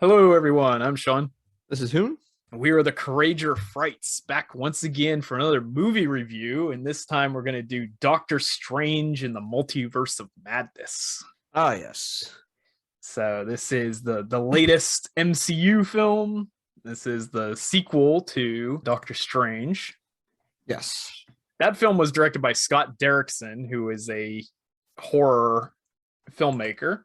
Hello, everyone. I'm Sean. This is Hoon. We are the Courageour Frights back once again for another movie review, and this time we're going to do Doctor Strange in the Multiverse of Madness. Ah, yes. So this is the latest MCU film. This is the sequel to Doctor Strange. Yes. That film was directed by Scott Derrickson, who is a horror filmmaker.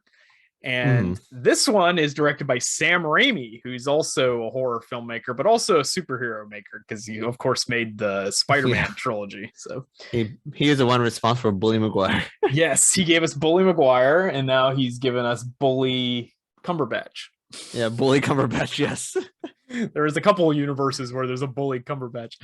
And this one is directed by Sam Raimi, who's also a horror filmmaker, but also a superhero maker, because he, of course, made the Spiderman trilogy. So he is the one responsible for Bully Maguire. yes, he gave us Bully Maguire, and now he's given us Bully Cumberbatch. Yeah, Bully Cumberbatch, yes. There's a couple of universes where there's a Bully Cumberbatch.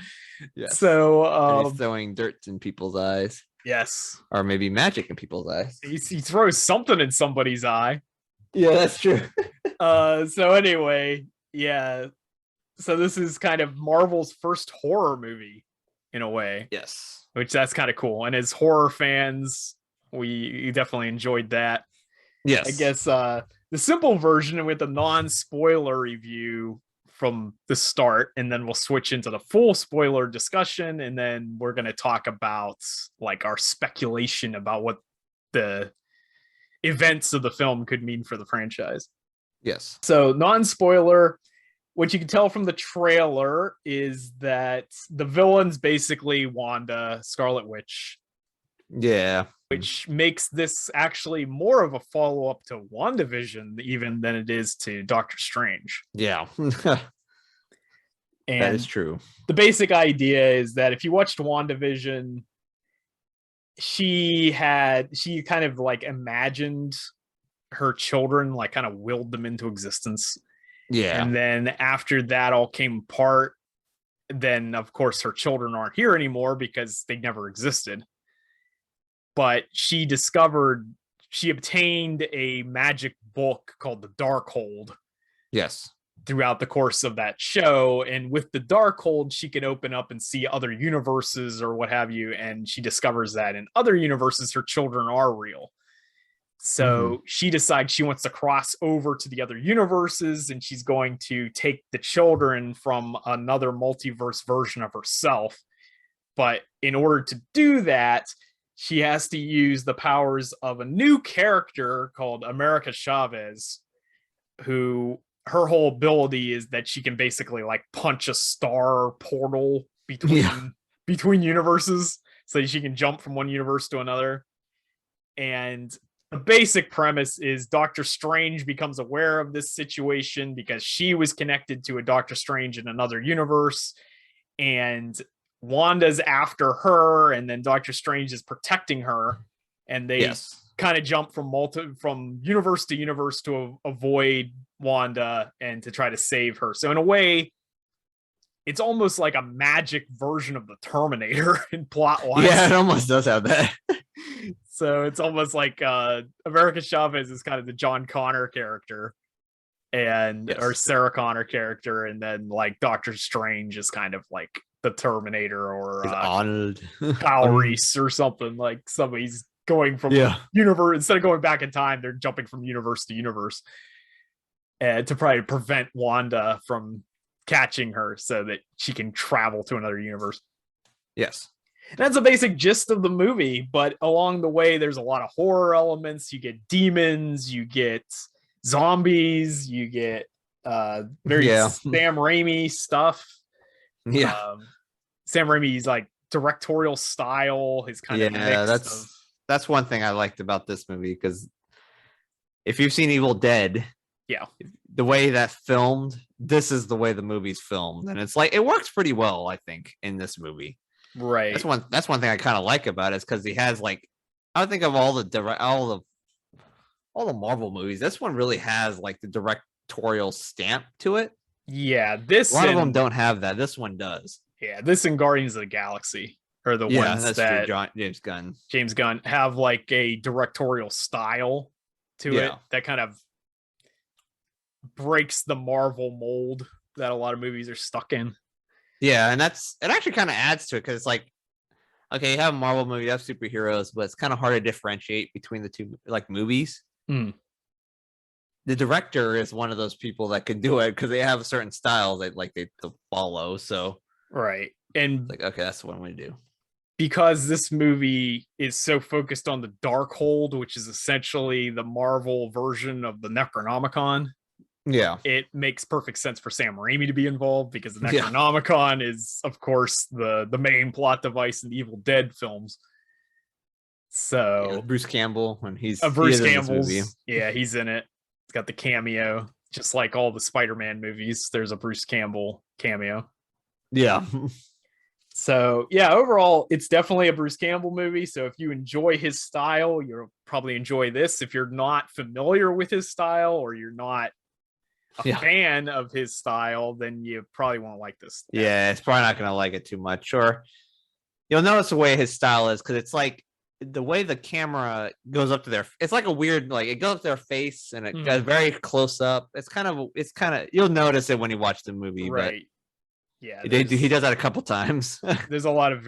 Yes. So he's throwing dirt in people's eyes. Yes. Or maybe magic in people's eyes. He throws something in somebody's eye. Yeah, that's true. So anyway, yeah. So this is kind of Marvel's first horror movie in a way. Yes. Which that's kind of cool. And as horror fans, we definitely enjoyed that. Yes. I guess the simple version with a non-spoiler review from the start, and then we'll switch into the full spoiler discussion, and then we're going to talk about like our speculation about what the events of the film could mean for the franchise. Yes. So non-spoiler, what you can tell from the trailer is that the villain's basically Wanda, Scarlet Witch. Yeah. Which makes this actually more of a follow-up to WandaVision even than it is to Doctor Strange. Yeah. And that is true. The basic idea is that if you watched WandaVision, she kind of like imagined her children, like kind of willed them into existence. Yeah. And then after that all came apart, then of course her children aren't here anymore because they never existed. But she obtained a magic book called the Darkhold. Yes. Throughout the course of that show, and with the Darkhold, she can open up and see other universes or what have you, and she discovers that in other universes her children are real. So she decides she wants to cross over to the other universes, and she's going to take the children from another multiverse version of herself. But in order to do that, she has to use the powers of a new character called America Chavez, who her whole ability is that she can basically like punch a star portal between universes, so she can jump from one universe to another. And the basic premise is Doctor Strange becomes aware of this situation because she was connected to a Doctor Strange in another universe, and Wanda's after her, and then Doctor Strange is protecting her, and they kind of jump from universe to universe to avoid Wanda and to try to save her. So in a way, it's almost like a magic version of the Terminator in plot wise. Yeah, it almost does have that. So it's almost like America Chavez is kind of the John Connor character, and or Sarah Connor character, and then like Doctor Strange is kind of like the Terminator, or Arnold Kyle Reese or something, like somebody's going from universe, instead of going back in time, they're jumping from universe to universe to probably prevent Wanda from catching her so that she can travel to another universe. Yes. And that's a basic gist of the movie, but along the way, there's a lot of horror elements. You get demons, you get zombies, you get very Sam Raimi stuff. Yeah. Sam Raimi's like directorial style, his kind of mix that's one thing I liked about this movie, because if you've seen Evil Dead, the way that filmed, this is the way the movie's filmed, and it's like it works pretty well, I think, in this movie. Right. That's one thing I kind of like about it, is because he has like, I think of all the Marvel movies, this one really has like the directorial stamp to it. Yeah, a lot of them don't have that. This one does. Yeah, this and Guardians of the Galaxy are the ones that James Gunn have like a directorial style to it that kind of breaks the Marvel mold that a lot of movies are stuck in. Yeah, and it actually kind of adds to it, because it's like, okay, you have a Marvel movie, you have superheroes, but it's kind of hard to differentiate between the two like movies. the director is one of those people that can do it because they have a certain style that like they follow. So right, and like, okay, that's what I'm going to do. Because this movie is so focused on the Darkhold, which is essentially the Marvel version of the Necronomicon. Yeah, it makes perfect sense for Sam Raimi to be involved because the Necronomicon is, of course, the main plot device in the Evil Dead films. So Bruce Campbell, when Bruce Campbell's, he's in it. It's got the cameo, just like all the Spider-Man movies. There's a Bruce Campbell cameo. Yeah. So yeah, overall, it's definitely a Bruce Campbell movie. So if you enjoy his style, you'll probably enjoy this. If you're not familiar with his style or you're not a fan of his style, then you probably won't like this. Yeah, it's probably not going to like it too much. Or you'll notice the way his style is because it's like the way the camera goes up to it's like a weird, like it goes up to their face and it goes very close up. It's kind of, you'll notice it when you watch the movie, right? But he does that a couple times. There's a lot of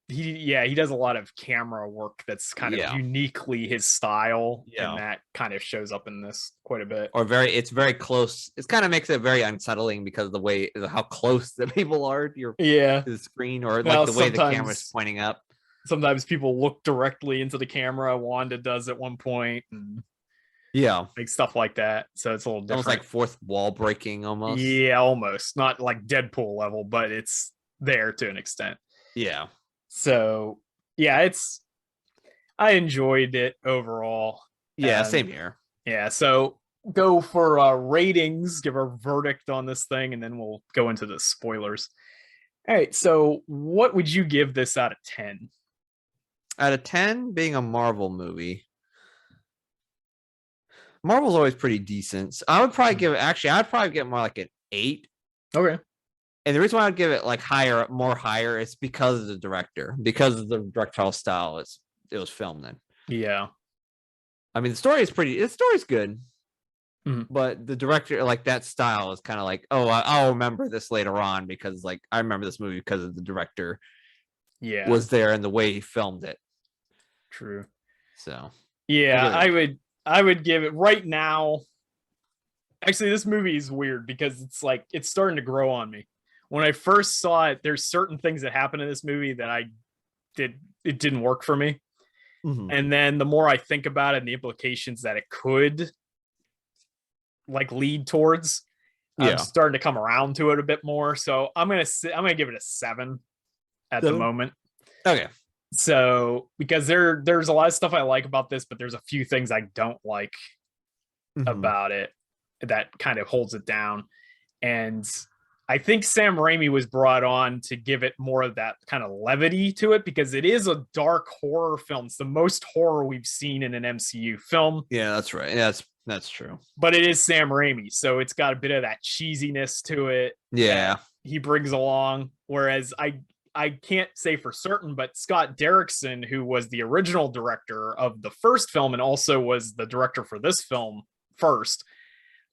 he does a lot of camera work that's kind of uniquely his style, and that kind of shows up in this quite a bit. Or it's very close. It kind of makes it very unsettling because of the way how close the people are to the screen, or like the way the camera's pointing up. Sometimes people look directly into the camera. Wanda does at one point, and like stuff like that. So it's a little different. Almost like fourth wall breaking, almost. Yeah, almost not like Deadpool level, but it's there to an extent. Yeah. So yeah, I enjoyed it overall. Yeah, same here. Yeah, so go for ratings, give our verdict on this thing, and then we'll go into the spoilers. All right, so what would you give this out of 10? Out of 10, being a Marvel movie. Marvel's always pretty decent. So I would probably give it, I'd probably get more like an 8. Okay. And the reason why I'd give it like more higher, is because of the director, because of the directorial style it was filmed in. Yeah. I mean, the story's good, but the director, like that style is kind of like, oh, I'll remember this later on because like I remember this movie because of the director was there and the way he filmed it. True. So yeah, I would give it right now. Actually, this movie is weird because it's like it's starting to grow on me. When I first saw it, there's certain things that happen in this movie that it didn't work for me. And then the more I think about it and the implications that it could like lead towards, I'm starting to come around to it a bit more. So I'm gonna give it a 7 at the moment. Okay. So because there's a lot of stuff I like about this, but there's a few things I don't like about it that kind of holds it down. And I think Sam Raimi was brought on to give it more of that kind of levity to it because it is a dark horror film. It's the most horror we've seen in an MCU film. Yeah, that's right. Yeah, that's true. But it is Sam Raimi, so it's got a bit of that cheesiness to it. Yeah. He brings along, whereas I can't say for certain, but Scott Derrickson, who was the original director of the first film and also was the director for this film first,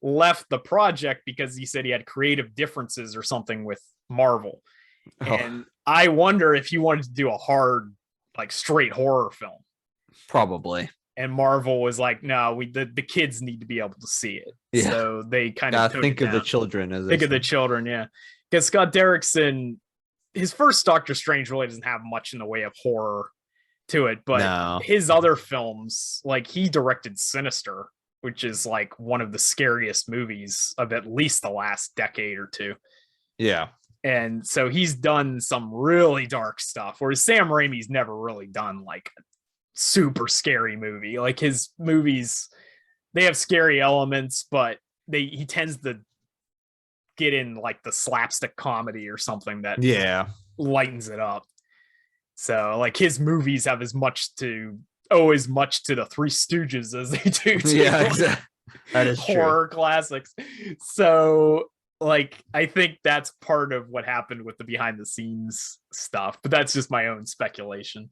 left the project because he said he had creative differences or something with Marvel. And I wonder if he wanted to do a hard, like straight horror film. Probably. And Marvel was like, no, the kids need to be able to see it. Yeah. So they kind of think of the children as think of the children, yeah. Because Scott Derrickson, his first Doctor Strange really doesn't have much in the way of horror to it, but his other films, like he directed Sinister, which is like one of the scariest movies of at least the last decade or two. Yeah. And so he's done some really dark stuff, whereas Sam Raimi's never really done like a super scary movie. Like his movies, they have scary elements, but he tends to get in like the slapstick comedy or something that lightens it up. So like his movies have as much to the Three Stooges as they do to exactly. That is horror classics. So like I think that's part of what happened with the behind the scenes stuff, but that's just my own speculation.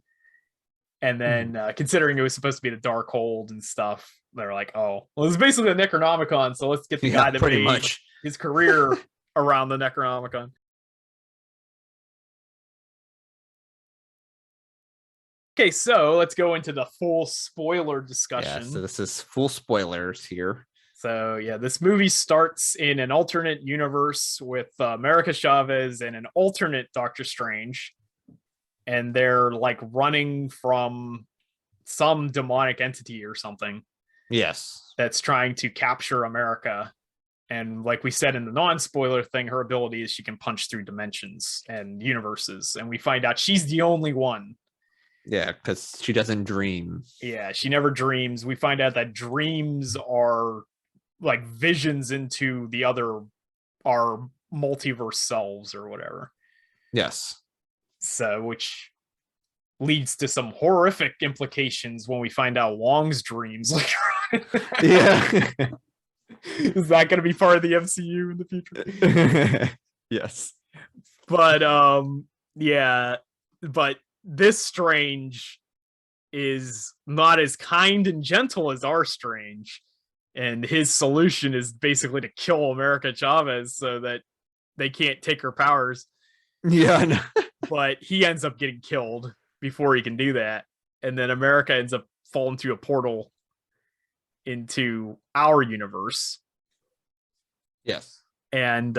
And then considering it was supposed to be the Darkhold and stuff, they're like, oh, well, it's basically the Necronomicon, so let's get the guy that made his career around the Necronomicon. Okay, so let's go into the full spoiler discussion. Yeah, so this is full spoilers here. So yeah, this movie starts in an alternate universe with America Chavez and an alternate Doctor Strange, and they're like running from some demonic entity or something. Yes, that's trying to capture America. And like we said in the non-spoiler thing, her ability is she can punch through dimensions and universes, and we find out she's the only one. Yeah, because she doesn't dream. Yeah, she never dreams. We find out that dreams are like visions into the other, our multiverse selves or whatever. Yes. So, which leads to some horrific implications when we find out Wong's dreams later on. Yeah. Is that going to be part of the MCU in the future? Yes. But yeah, but this Strange is not as kind and gentle as our Strange, and his solution is basically to kill America Chavez so that they can't take her powers. Yeah, I know. But he ends up getting killed before he can do that, and then America ends up falling through a portal into our universe. Yes. And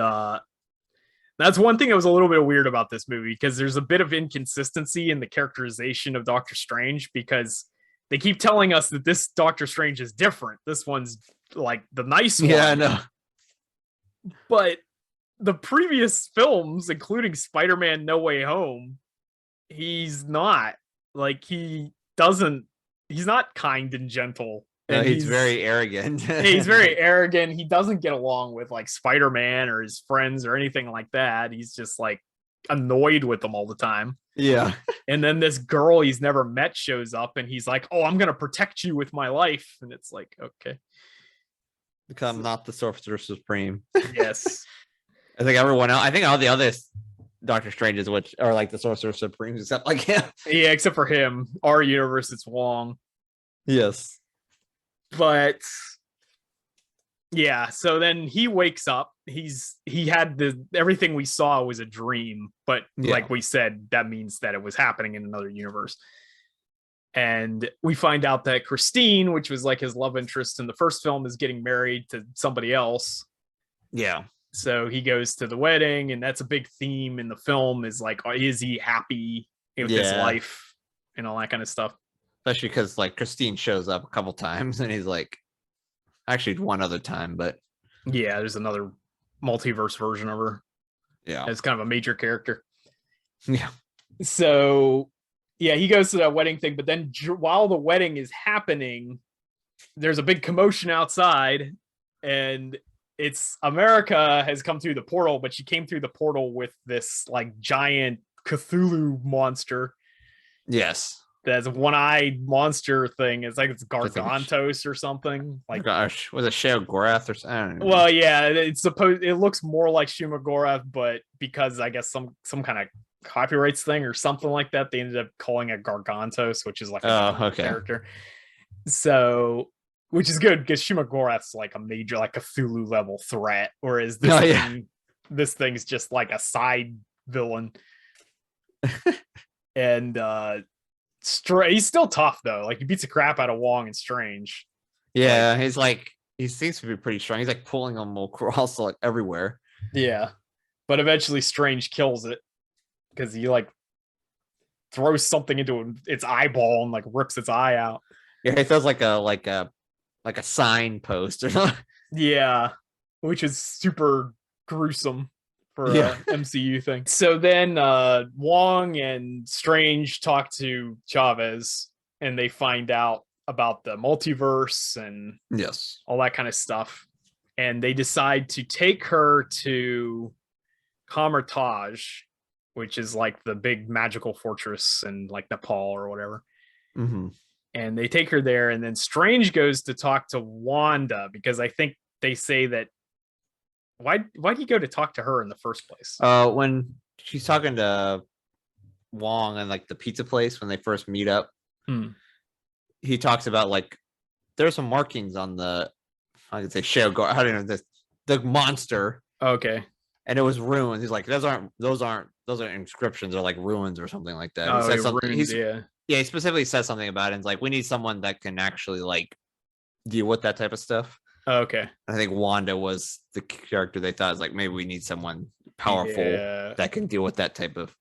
that's one thing that was a little bit weird about this movie, because there's a bit of inconsistency in the characterization of Doctor Strange, because they keep telling us that this Doctor Strange is different. This one's like the nice one. Yeah, I know. But the previous films, including Spider-Man No Way Home, he's not. Like, he's not kind and gentle. No, he's very arrogant. He's very arrogant. He doesn't get along with like Spider-Man or his friends or anything like that. He's just like annoyed with them all the time. Yeah. And then this girl he's never met shows up, and he's like, "Oh, I'm gonna protect you with my life." And it's like, okay, become not the Sorcerer Supreme. Yes. I think everyone else. I think all the other Doctor Stranges, which are like the Sorcerer Supremes, except like him. Yeah, except for him. Our universe, it's Wong. Yes. But yeah, so then he wakes up. He had everything we saw was a dream, but like we said, that means that it was happening in another universe. And we find out that Christine, which was like his love interest in the first film, is getting married to somebody else. Yeah. So he goes to the wedding, and that's a big theme in the film, is like, is he happy with his life and all that kind of stuff? Especially because like Christine shows up a couple times, and he's like, actually one other time, but yeah, there's another multiverse version of her. Yeah, as kind of a major character. Yeah. So yeah, he goes to that wedding thing, but then while the wedding is happening, there's a big commotion outside, and it's America has come through the portal, but she came through the portal with this like giant Cthulhu monster. Yes. That's a one-eyed monster thing. It's like it's Gargantos or something. Like, gosh, was it Sheogorath or something? Well, yeah, it looks more like Shumagorath, but because I guess some kind of copyrights thing or something like that, they ended up calling it Gargantos, which is like a character. So, which is good because Shumagorath's like a major, like Cthulhu level threat, whereas this thing's just like a side villain. And he's still tough though. Like, he beats the crap out of Wong and Strange. Yeah, he's like, he seems to be pretty strong. He's like pulling them across like everywhere. Yeah, but eventually Strange kills it because he like throws something into its eyeball and like rips its eye out. Yeah, he throws like a signpost or something. Yeah, which is super gruesome for a MCU thing. So then Wong and Strange talk to Chavez, and they find out about the multiverse and all that kind of stuff. And they decide to take her to Courageour, which is like the big magical fortress in like Nepal or whatever. Mm-hmm. And they take her there, and then Strange goes to talk to Wanda, because I think they say that why'd he go to talk to her in the first place? When she's talking to Wong and like the pizza place when they first meet up, he talks about like there's some markings on the, I could say Sheogorath, how do you know this, the monster. Okay. And it was ruins. He's like, those aren't inscriptions, they're like ruins or something like that. Oh, he said something. Ruins, Yeah, he specifically says something about it. And it's like, we need someone that can actually like deal with that type of stuff. Okay. I think Wanda was the character they thought is like, maybe we need someone powerful that can deal with that type of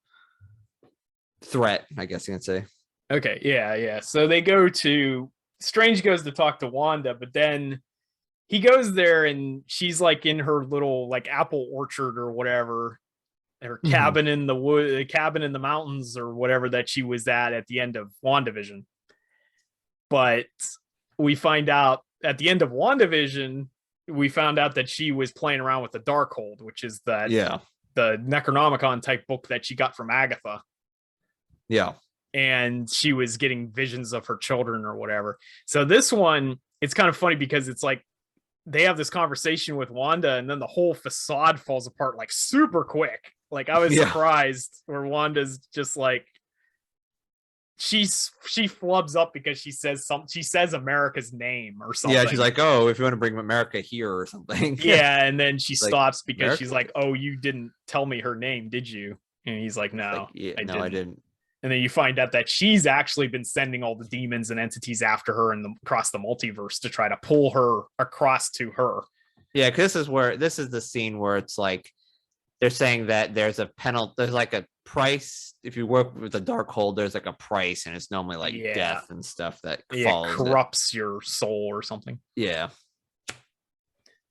threat, I guess you can say. Okay, yeah. So they go to Strange goes to talk to Wanda, but then he goes there and she's like in her little like apple orchard or whatever, her cabin in the wood, cabin in the mountains or whatever that she was at the end of WandaVision. But we find out at the end of WandaVision, we found out that she was playing around with the Darkhold, which is the Necronomicon type book that she got from Agatha. Yeah. And she was getting visions of her children or whatever. So this one, it's kind of funny because it's like they have this conversation with Wanda and then the whole facade falls apart like super quick. Like I was surprised where Wanda's just like, she flubs up because she says America's name or something. Yeah, she's like, oh, if you want to bring America here or something. Yeah, and then she stops because America? She's like, oh, you didn't tell me her name, did you? And he's like, no, I didn't. And then you find out that she's actually been sending all the demons and entities after her across the multiverse to try to pull her across to her. Yeah, because this is the scene where it's like they're saying that there's a penalty, there's like a price. If you work with the Darkhold, there's like a price, and it's normally like death and stuff that corrupts your soul or something. Yeah.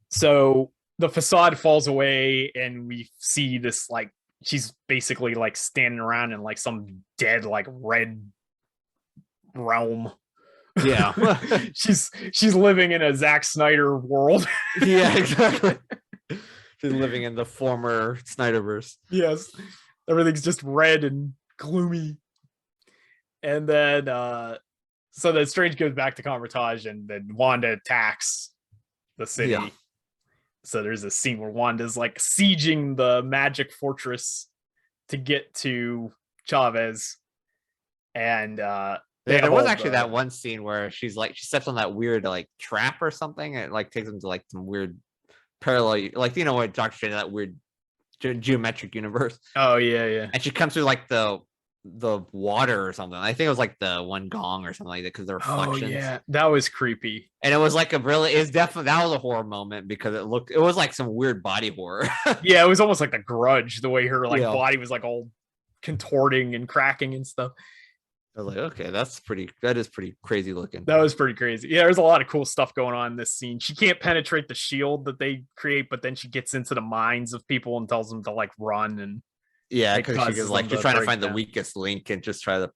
So the facade falls away, and we see this like she's basically like standing around in like some dead like red realm. Yeah. she's living in a Zack Snyder world. Yeah, exactly. She's living in the former Snyderverse. Yes. Everything's just red and gloomy. And then so then Strange goes back to Convertage, and then Wanda attacks the city. Yeah. So there's a scene where Wanda's like sieging the magic fortress to get to Chavez. And there was actually that one scene where she's like, she steps on that weird like trap or something, and it like takes them to like some weird parallel, like, you know what, Doctor Strange, that weird geometric universe. Oh yeah. And she comes through like the water or something. I think it was like the one gong or something like that, because the reflections. Oh yeah, that was creepy. And it was like that was a horror moment, because it was like some weird body horror. Yeah, it was almost like The Grudge, the way her like body was like all contorting and cracking and stuff. I was like, okay, that is pretty crazy looking. That was pretty crazy. Yeah, there's a lot of cool stuff going on in this scene. She can't penetrate the shield that they create, but then she gets into the minds of people and tells them to like run. And yeah, because she's like, she's trying to find the weakest link and just try to.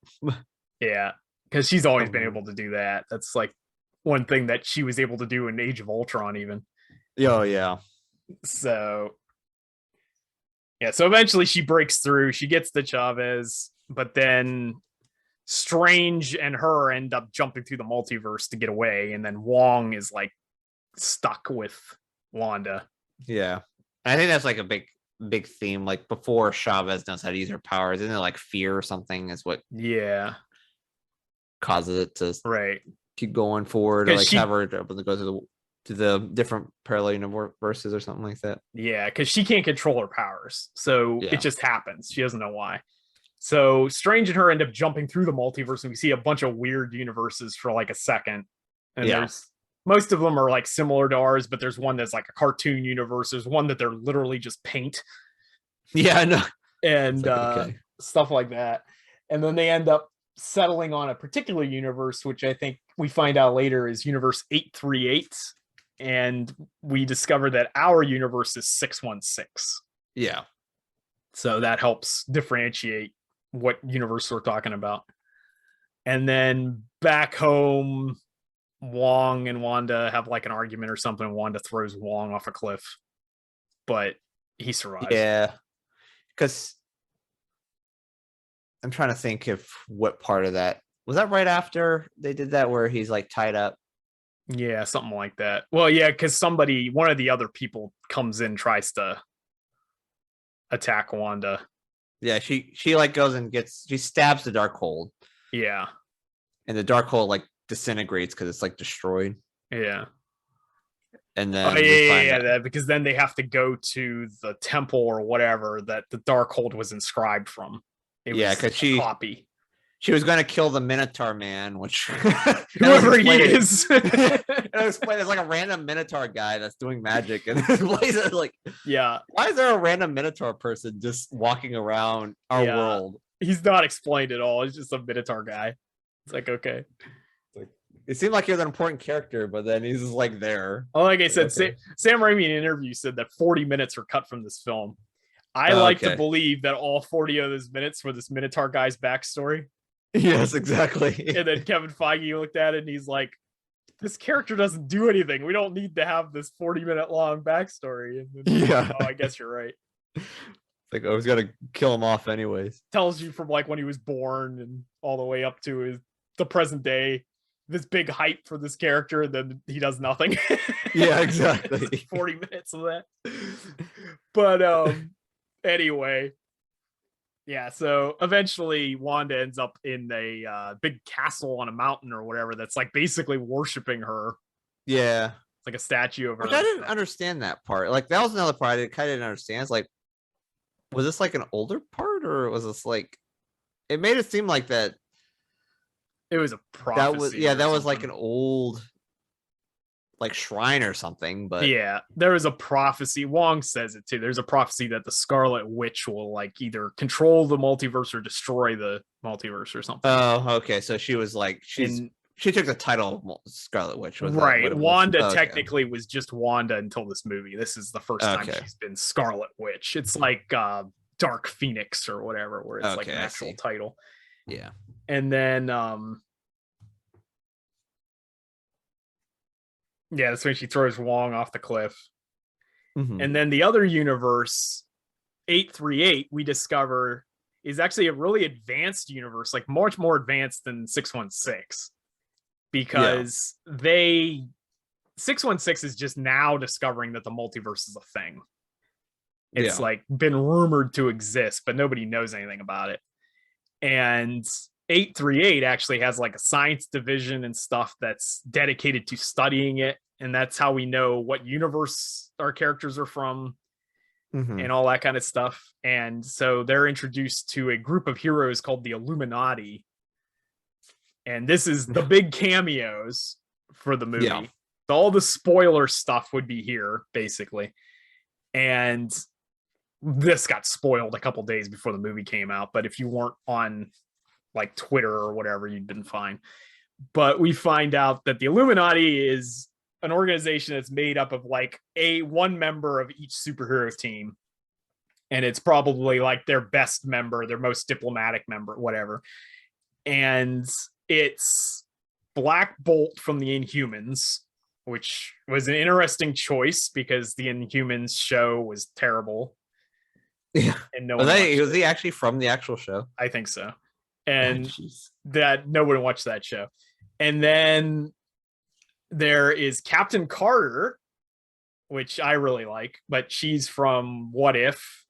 Yeah, because she's always been able to do that. That's like one thing that she was able to do in Age of Ultron, even. Oh yeah. So yeah, so eventually she breaks through. She gets to Chavez, but then Strange and her end up jumping through the multiverse to get away, and then Wong is like stuck with Wanda. Yeah, I think that's like a big theme. Like before Chavez knows how to use her powers, isn't it like fear or something is what causes it to keep going forward, or like have her able to go to the different parallel universes or something like that. Yeah, because she can't control her powers, so it just happens. She doesn't know why. So Strange and her end up jumping through the multiverse, and we see a bunch of weird universes for like a second. And there's most of them are like similar to ours, but there's one that's like a cartoon universe. There's one that they're literally just paint. Yeah, I know. And stuff like that. And then they end up settling on a particular universe, which I think we find out later is universe 838. And we discover that our universe is 616. Yeah. So that helps differentiate what universe we're talking about. And then back home, Wong and Wanda have like an argument or something. Wanda throws Wong off a cliff, but he survives. Yeah, because I'm trying to think of what part of that was that right after they did that, where he's like tied up. Yeah, something like that. Well, yeah, because one of the other people comes in, tries to attack Wanda. Yeah, she like goes and she stabs the Darkhold. Yeah. And the Darkhold like disintegrates because it's like destroyed. Yeah. And then because then they have to go to the temple or whatever that the Darkhold was inscribed from. It was because a copy. she was going to kill the Minotaur man, which whoever he is. It was explained as like a random Minotaur guy that's doing magic, and like, yeah, why is there a random Minotaur person just walking around our world? He's not explained at all. He's just a Minotaur guy. It's like, okay. It seemed like he was an important character, but then he's just like there. Well, like I said, okay. Sam Raimi in an interview said that 40 minutes were cut from this film. I like to believe that all 40 of those minutes were this Minotaur guy's backstory. Yes, exactly. And then Kevin Feige looked at it and he's like, this character doesn't do anything. We don't need to have this 40-minute long backstory. And then, oh, I guess you're right. It's like, I was going to kill him off anyways. Tells you from like when he was born and all the way up to the present day. This big hype for this character, and then he does nothing. Yeah, exactly. 40 minutes of that. But anyway, yeah, so eventually Wanda ends up in a big castle on a mountain or whatever that's like basically worshiping her. Yeah. It's like a statue of her. Which I didn't understand that part. Like, that was another part I kind of didn't understand. It's like, was this like an older part, or was this like, it made it seem like that it was a prophecy. That was like an old like shrine or something, but yeah, there was a prophecy. Wong says it too. There's a prophecy that the Scarlet Witch will like either control the multiverse or destroy the multiverse or something. Oh, okay. So she was like, she took the title of Scarlet Witch. Right. Wanda technically was just Wanda until this movie. This is the first time she's been Scarlet Witch. It's like Dark Phoenix or whatever, where it's like an actual title. Yeah. And then yeah, that's when she throws Wong off the cliff. Mm-hmm. And then the other universe, 838, we discover is actually a really advanced universe, like much more advanced than 616. Because 616 is just now discovering that the multiverse is a thing. It's like been rumored to exist, but nobody knows anything about it. And 838 actually has like a science division and stuff that's dedicated to studying it. And that's how we know what universe our characters are from and all that kind of stuff. And so they're introduced to a group of heroes called the Illuminati. And this is the big cameos for the movie. Yeah. All the spoiler stuff would be here, basically. And this got spoiled a couple days before the movie came out. But if you weren't on like Twitter or whatever, you'd been fine. But we find out that the Illuminati is an organization that's made up of like one member of each superhero team. And it's probably like their best member, their most diplomatic member, whatever. And it's Black Bolt from the Inhumans, which was an interesting choice because the Inhumans show was terrible. Yeah. And no was he actually from the actual show? I think so. And that no one watched that show. And then there is Captain Carter, which I really like, but she's from What If.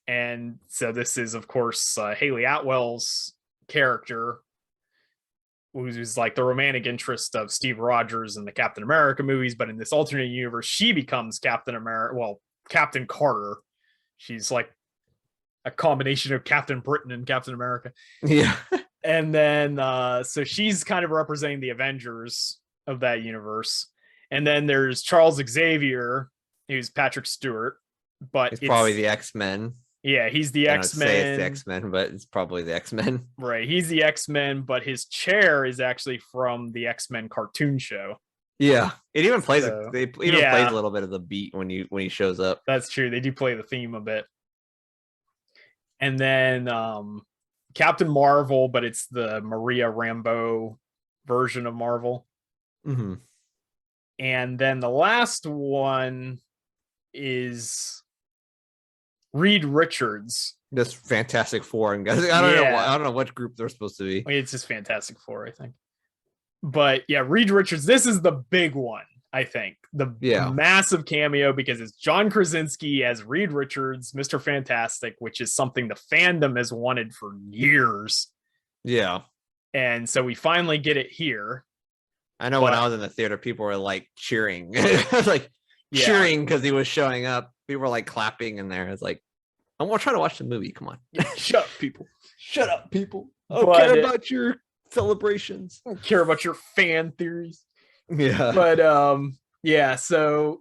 And so this is, of course, Haley Atwell's character, who's like the romantic interest of Steve Rogers in the Captain America movies. But in this alternate universe, she becomes Captain Carter. She's like a combination of Captain Britain and Captain America. Yeah. And then, so she's kind of representing the Avengers of that universe. And then there's Charles Xavier, who's Patrick Stewart, but it's probably the X-Men. Yeah, he's the X-Men. Say it's the X-Men, but it's probably the X-Men. Right, he's the X-Men, but his chair is actually from the X-Men cartoon show. Yeah, it even plays. Plays a little bit of the beat when he shows up. That's true. They do play the theme a bit. And then Captain Marvel, but it's the Maria Rambeau version of Marvel. Mm-hmm. And then the last one is Reed Richards. This Fantastic Four, and guys, I don't know what group they're supposed to be. It's just Fantastic Four, I think. But yeah, Reed Richards. This is the big one, I think. The massive cameo, because it's John Krasinski as Reed Richards, Mr. Fantastic, which is something the fandom has wanted for years. Yeah. And so we finally get it here. I know when I was in the theater, people were like cheering, cheering because he was showing up. People were like clapping in there. It's like, I'm trying to watch the movie. Come on. Shut up, people. Shut up, people. care about your celebrations. I don't care about your fan theories. Yeah. But yeah, so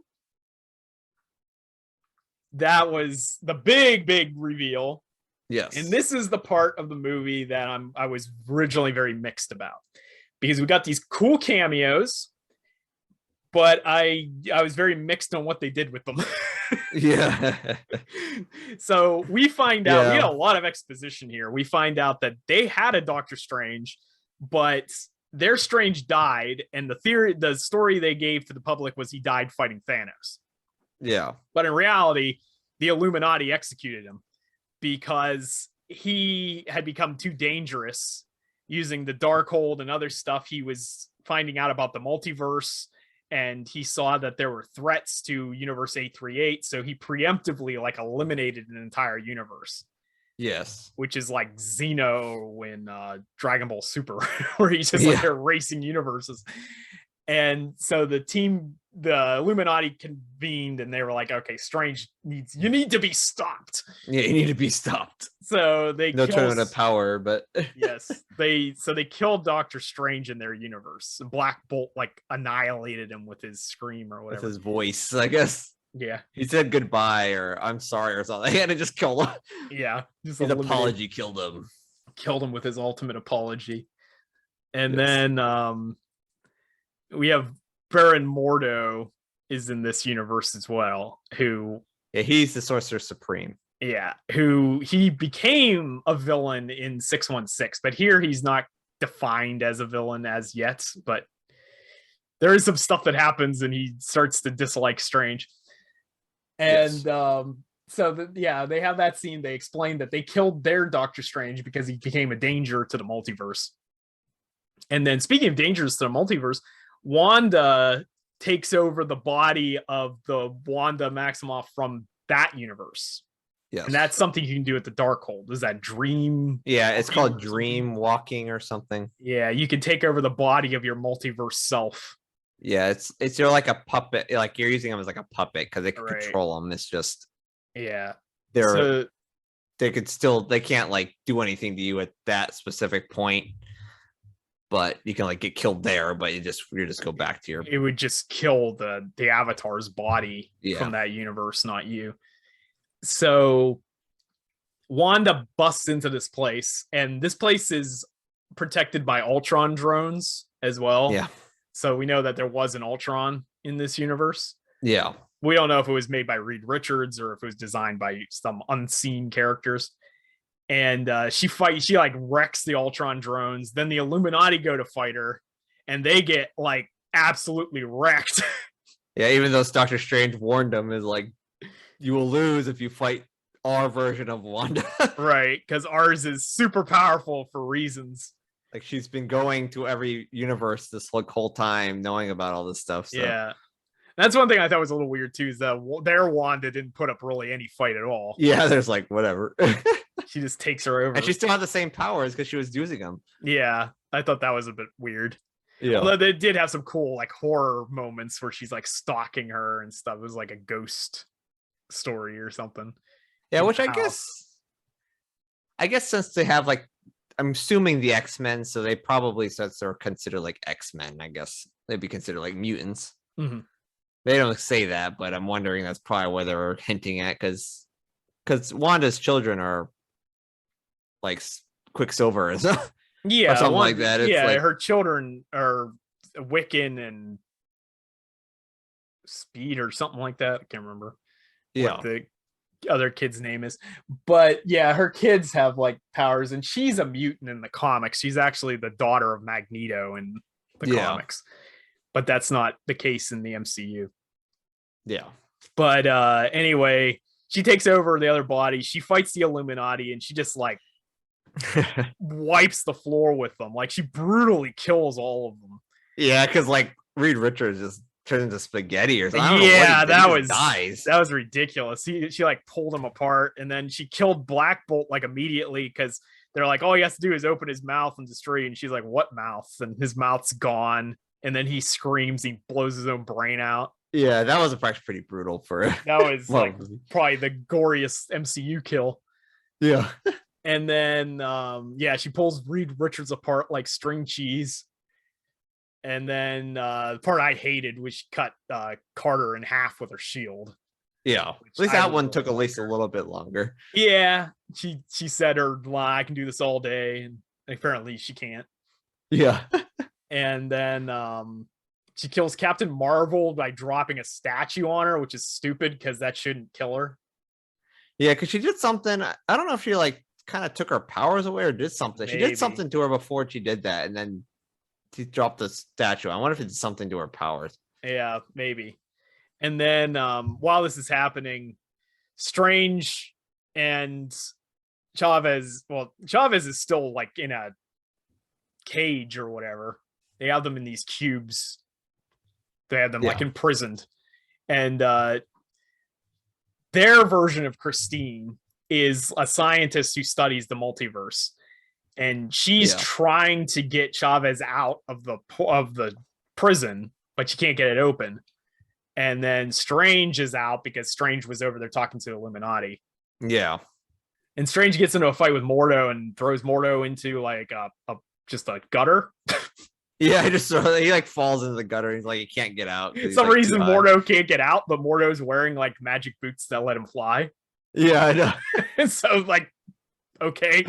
that was the big reveal. Yes. And this is the part of the movie that I was originally very mixed about, because we got these cool cameos, but I was very mixed on what they did with them. Yeah. So we find out, we had a lot of exposition here. We find out that they had a Doctor Strange, but their Strange died, and the story they gave to the public was he died fighting Thanos. Yeah. But in reality, the Illuminati executed him because he had become too dangerous using the Darkhold and other stuff. He was finding out about the multiverse, and he saw that there were threats to Universe 838, so he preemptively like eliminated an entire universe. Yes. Which is like Xeno in Dragon Ball Super, where he's just like erasing universes. And so the Illuminati convened, and they were like, okay, Strange you need to be stopped. Yeah, you need to be stopped. So they tournament of power, but yes, they killed Doctor Strange in their universe. Black Bolt like annihilated him with his scream or whatever. With his voice, I guess. Yeah. He said goodbye or I'm sorry or something. They had to just kill him. Yeah. His apology killed him. Killed him with his ultimate apology. And then we have Baron Mordo is in this universe as well, who he's the Sorcerer Supreme. Yeah, who he became a villain in 616, but here he's not defined as a villain as yet, but there is some stuff that happens and he starts to dislike Strange. And they have that scene. They explain that they killed their Doctor Strange because he became a danger to the multiverse. And then speaking of dangers to the multiverse, Wanda takes over the body of the Wanda Maximoff from that universe. Yes. And that's something you can do at the Darkhold. Is that dream? Yeah, it's called dream walking or something. Yeah, you can take over the body of your multiverse self. Yeah, you're like a puppet. Like you're using them as like a puppet because they can control them. It's just they can't like do anything to you at that specific point. But you can like get killed there, but you just go back to your. It would just kill the Avatar's body from that universe, not you. So Wanda busts into this place, and this place is protected by Ultron drones as well. Yeah. So we know that there was an Ultron in this universe. Yeah. We don't know if it was made by Reed Richards or if it was designed by some unseen characters. And she like wrecks the Ultron drones. Then the Illuminati go to fight her, and they get like absolutely wrecked. Yeah, even though Doctor Strange warned them, is like, you will lose if you fight our version of Wanda. Right, because ours is super powerful for reasons. Like she's been going to every universe this whole time, knowing about all this stuff. So. Yeah, that's one thing I thought was a little weird too. Is that their Wanda didn't put up really any fight at all. Yeah, there's like whatever. She just takes her over, and she still had the same powers because she was using them. Yeah, I thought that was a bit weird. Yeah, although they did have some cool like horror moments where she's like stalking her and stuff. It was like a ghost story or something. Yeah, which I guess since they have like. I'm assuming the X-Men, so they probably since they're considered like X-Men, I guess they'd be considered like mutants. Mm-hmm. They don't say that, but I'm wondering that's probably where they're hinting at because Wanda's children are like Quicksilver, or something like that. It's like, her children are Wiccan and Speed or something like that. I can't remember. Yeah. What the other kid's name is, but yeah, her kids have like powers, and she's a mutant in the comics. She's actually the daughter of Magneto in the comics, but that's not the case in the MCU. Yeah, but anyway, she takes over the other body. She fights the Illuminati, and she just like wipes the floor with them. Like she brutally kills all of them. Yeah, because like Reed Richards just turned into spaghetti or something. Yeah, that was ridiculous. She like pulled him apart, and then she killed Black Bolt like immediately because they're like, all he has to do is open his mouth and destroy you. And she's like, what mouth? And his mouth's gone, and then he screams, he blows his own brain out. Yeah, that was actually pretty brutal for that was like probably the goriest MCU kill. Yeah. And then she pulls Reed Richards apart like string cheese. And then the part I hated was she cut Carter in half with her shield. Yeah, at least that one took at least a little bit longer. Yeah, she said her line, I can do this all day, and apparently she can't. Yeah. And then she kills Captain Marvel by dropping a statue on her, which is stupid because that shouldn't kill her. Yeah, because she did something. I don't know if she like kind of took her powers away or did something. Maybe. She did something to her before she did that, and then she dropped the statue. I wonder if it did something to her powers. Yeah, maybe. And then while this is happening, Strange and Chavez is still like in a cage or whatever. They have them in these cubes. They have them like imprisoned. And their version of Christine is a scientist who studies the multiverse. And she's trying to get Chavez out of the prison, but she can't get it open. And then Strange is out because Strange was over there talking to the Illuminati. Yeah. And Strange gets into a fight with Mordo and throws Mordo into like just a gutter. Yeah, he like falls into the gutter. He's like, he can't get out. For some reason, Mordo can't get out, but Mordo's wearing like magic boots that let him fly. Yeah, I know. So like, okay.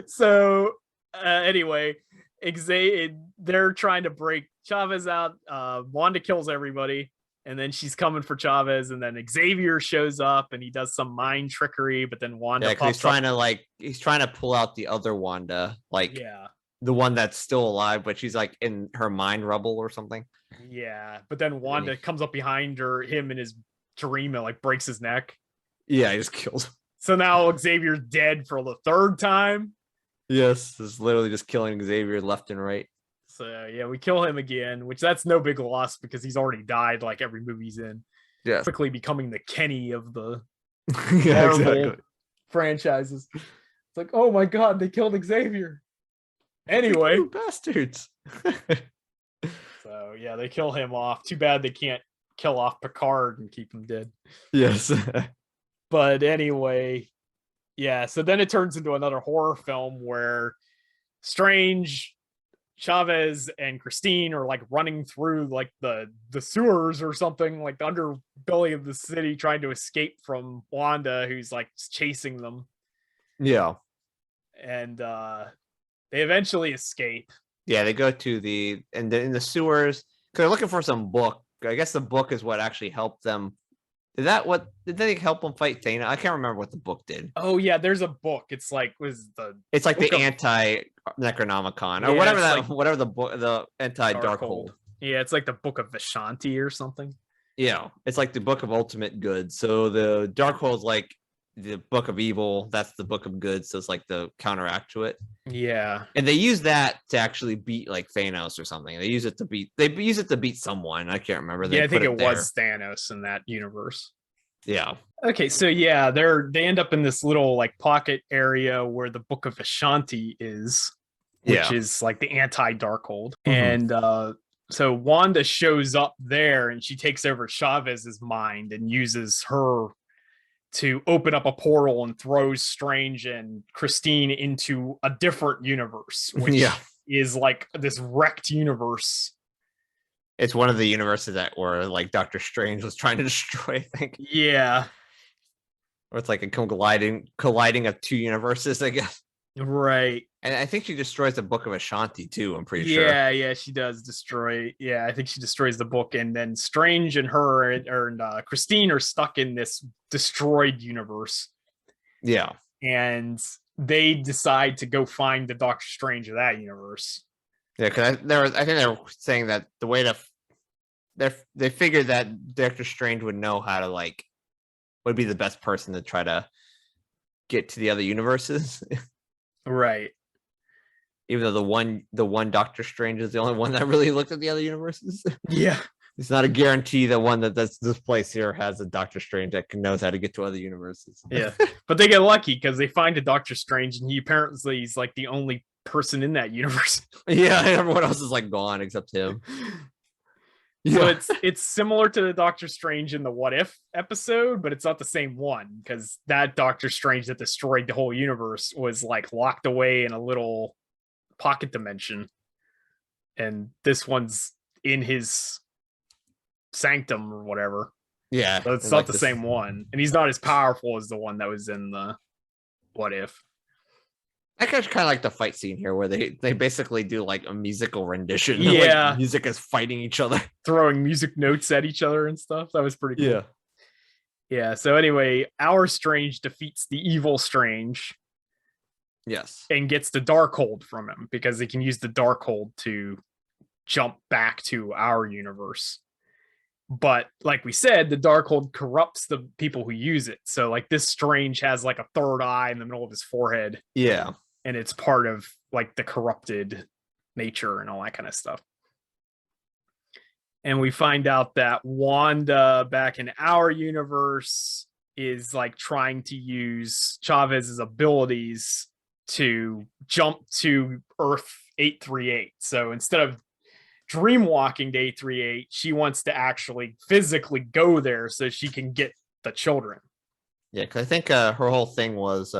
So anyway, they're trying to break Chavez out. Wanda kills everybody. And then she's coming for Chavez, and then Xavier shows up, and he does some mind trickery. But then Wanda, he's trying to pull out the other Wanda, the one that's still alive, but she's like in her mind rubble or something. Yeah, but then Wanda comes up behind him in his dream and like breaks his neck. Yeah, he just kills him. So now Xavier's dead for the third time. Yes, it's literally just killing Xavier left and right. So yeah, we kill him again, which that's no big loss because he's already died like every movie he's in. Yeah, quickly becoming the Kenny of the Marvel franchises. It's like, oh my god, they killed Xavier. Anyway, you bastards. So yeah, they kill him off. Too bad they can't kill off Picard and keep him dead. Yes. But anyway, yeah. So then it turns into another horror film where Strange, Chavez, and Christine are like running through like the sewers or something, like the underbelly of the city, trying to escape from Wanda, who's like chasing them. Yeah. And they eventually escape. Yeah, they go to in the sewers because they're looking for some book. I guess the book is what actually helped them. Did they help them fight Thanos? I can't remember what the book did. Oh yeah, there's a book. It's like it's like the anti-Necronomicon or whatever the book, the anti-Darkhold. Yeah, it's like the Book of Vishanti or something. Yeah, it's like the Book of Ultimate Good. So the Darkhold is like the Book of Evil. That's the Book of Good. So it's like the counteract to it. Yeah, and they use that to actually beat like Thanos or something. They use it to beat someone. I can't remember. I think it was Thanos in that universe. Yeah. Okay, so yeah, they end up in this little like pocket area where the Book of Vishanti is, which is like the anti-Darkhold. And so Wanda shows up there and she takes over Chavez's mind and uses her to open up a portal and throws Strange and Christine into a different universe, which is like this wrecked universe. It's one of the universes that were like Doctor Strange was trying to destroy, I think. Yeah. Or it's like a colliding of two universes, I guess. Right. And I think she destroys the Book of Ashanti too, I'm pretty sure. Yeah, she does destroy. Yeah, I think she destroys the book, and then Strange and her and Christine are stuck in this destroyed universe. Yeah. And they decide to go find the Doctor Strange of that universe. Yeah, because I think they were saying that the way they figured that Doctor Strange would know how to would be the best person to try to get to the other universes. Right. Even though the one Doctor Strange is the only one that really looked at the other universes. Yeah. It's not a guarantee that one that's this place here has a Doctor Strange that knows how to get to other universes. Yeah. But they get lucky because they find a Doctor Strange and he apparently is like the only person in that universe. Yeah, everyone else is like gone except him. So it's similar to the Doctor Strange in the What If episode, but it's not the same one, because that Doctor Strange that destroyed the whole universe was like locked away in a little pocket dimension, and this one's in his sanctum or whatever. Yeah, so it's not the same one, and he's not as powerful as the one that was in the What If. I kind of like the fight scene here where they basically do like a musical rendition. Yeah, like music is fighting each other, throwing music notes at each other and stuff. That was pretty cool. Yeah. So anyway, our Strange defeats the evil Strange. Yes, and gets the Darkhold from him, because he can use the Darkhold to jump back to our universe. But like we said, the Darkhold corrupts the people who use it. So like this Strange has like a third eye in the middle of his forehead. Yeah. And it's part of like the corrupted nature and all that kind of stuff. And we find out that Wanda back in our universe is like trying to use Chavez's abilities to jump to Earth 838. So instead of dream walking to 838, she wants to actually physically go there so she can get the children. Yeah, because I think her whole thing was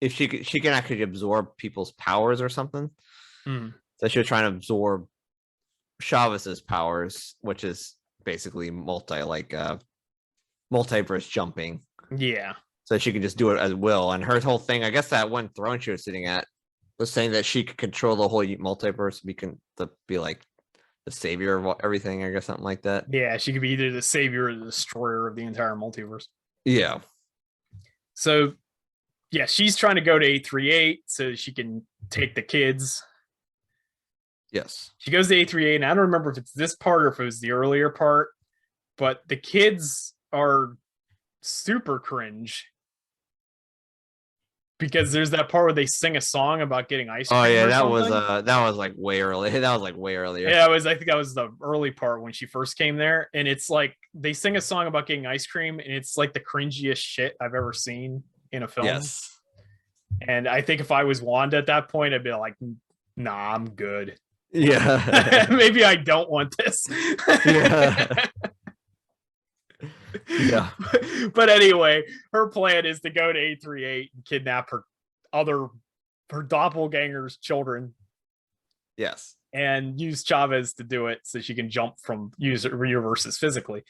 if she can actually absorb people's powers or something. So she was trying to absorb Chavez's powers, which is basically multiverse jumping. Yeah. So she can just do it as will. And her whole thing, I guess that one throne she was sitting at was saying that she could control the whole multiverse, be like the savior of everything, I guess, something like that. Yeah, she could be either the savior or the destroyer of the entire multiverse. Yeah. So yeah, she's trying to go to 838 so she can take the kids. Yes. She goes to 838, and I don't remember if it's this part or if it was the earlier part, but the kids are super cringe. Because there's that part where they sing a song about getting ice cream. Oh yeah, that was like way early. That was like way earlier. Yeah, I think that was the early part when she first came there, and it's like they sing a song about getting ice cream, and it's like the cringiest shit I've ever seen in a film. Yes. And I think if I was Wanda at that point, I'd be like, nah, I'm good. Yeah. Maybe I don't want this. Yeah. Yeah. But anyway, her plan is to go to 838 and kidnap her doppelganger's children. Yes. And use Chavez to do it so she can jump from universes physically.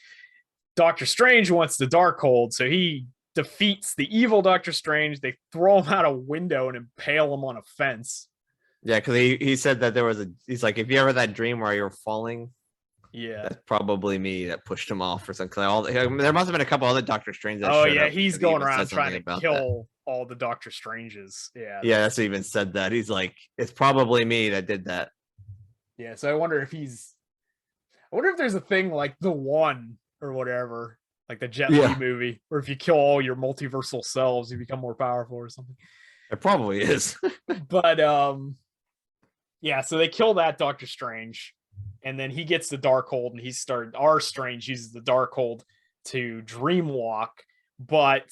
Doctor Strange wants the Darkhold, so he defeats the evil Doctor Strange. They throw him out a window and impale him on a fence. Yeah, because he said that he's like, if you ever had that dream where you're falling, yeah, that's probably me that pushed him off or something. There must have been a couple other Doctor Strange that oh yeah, he's going around trying to kill all the Doctor Stranges. Yeah, that's what even said that. He's like, it's probably me that did that. Yeah, so I wonder if there's a thing like The One or whatever, like the Jet Li movie, where if you kill all your multiversal selves, you become more powerful or something. It probably is. But yeah, so they kill that Doctor Strange, and then he gets the Darkhold, and our Strange uses the Darkhold to dream walk. But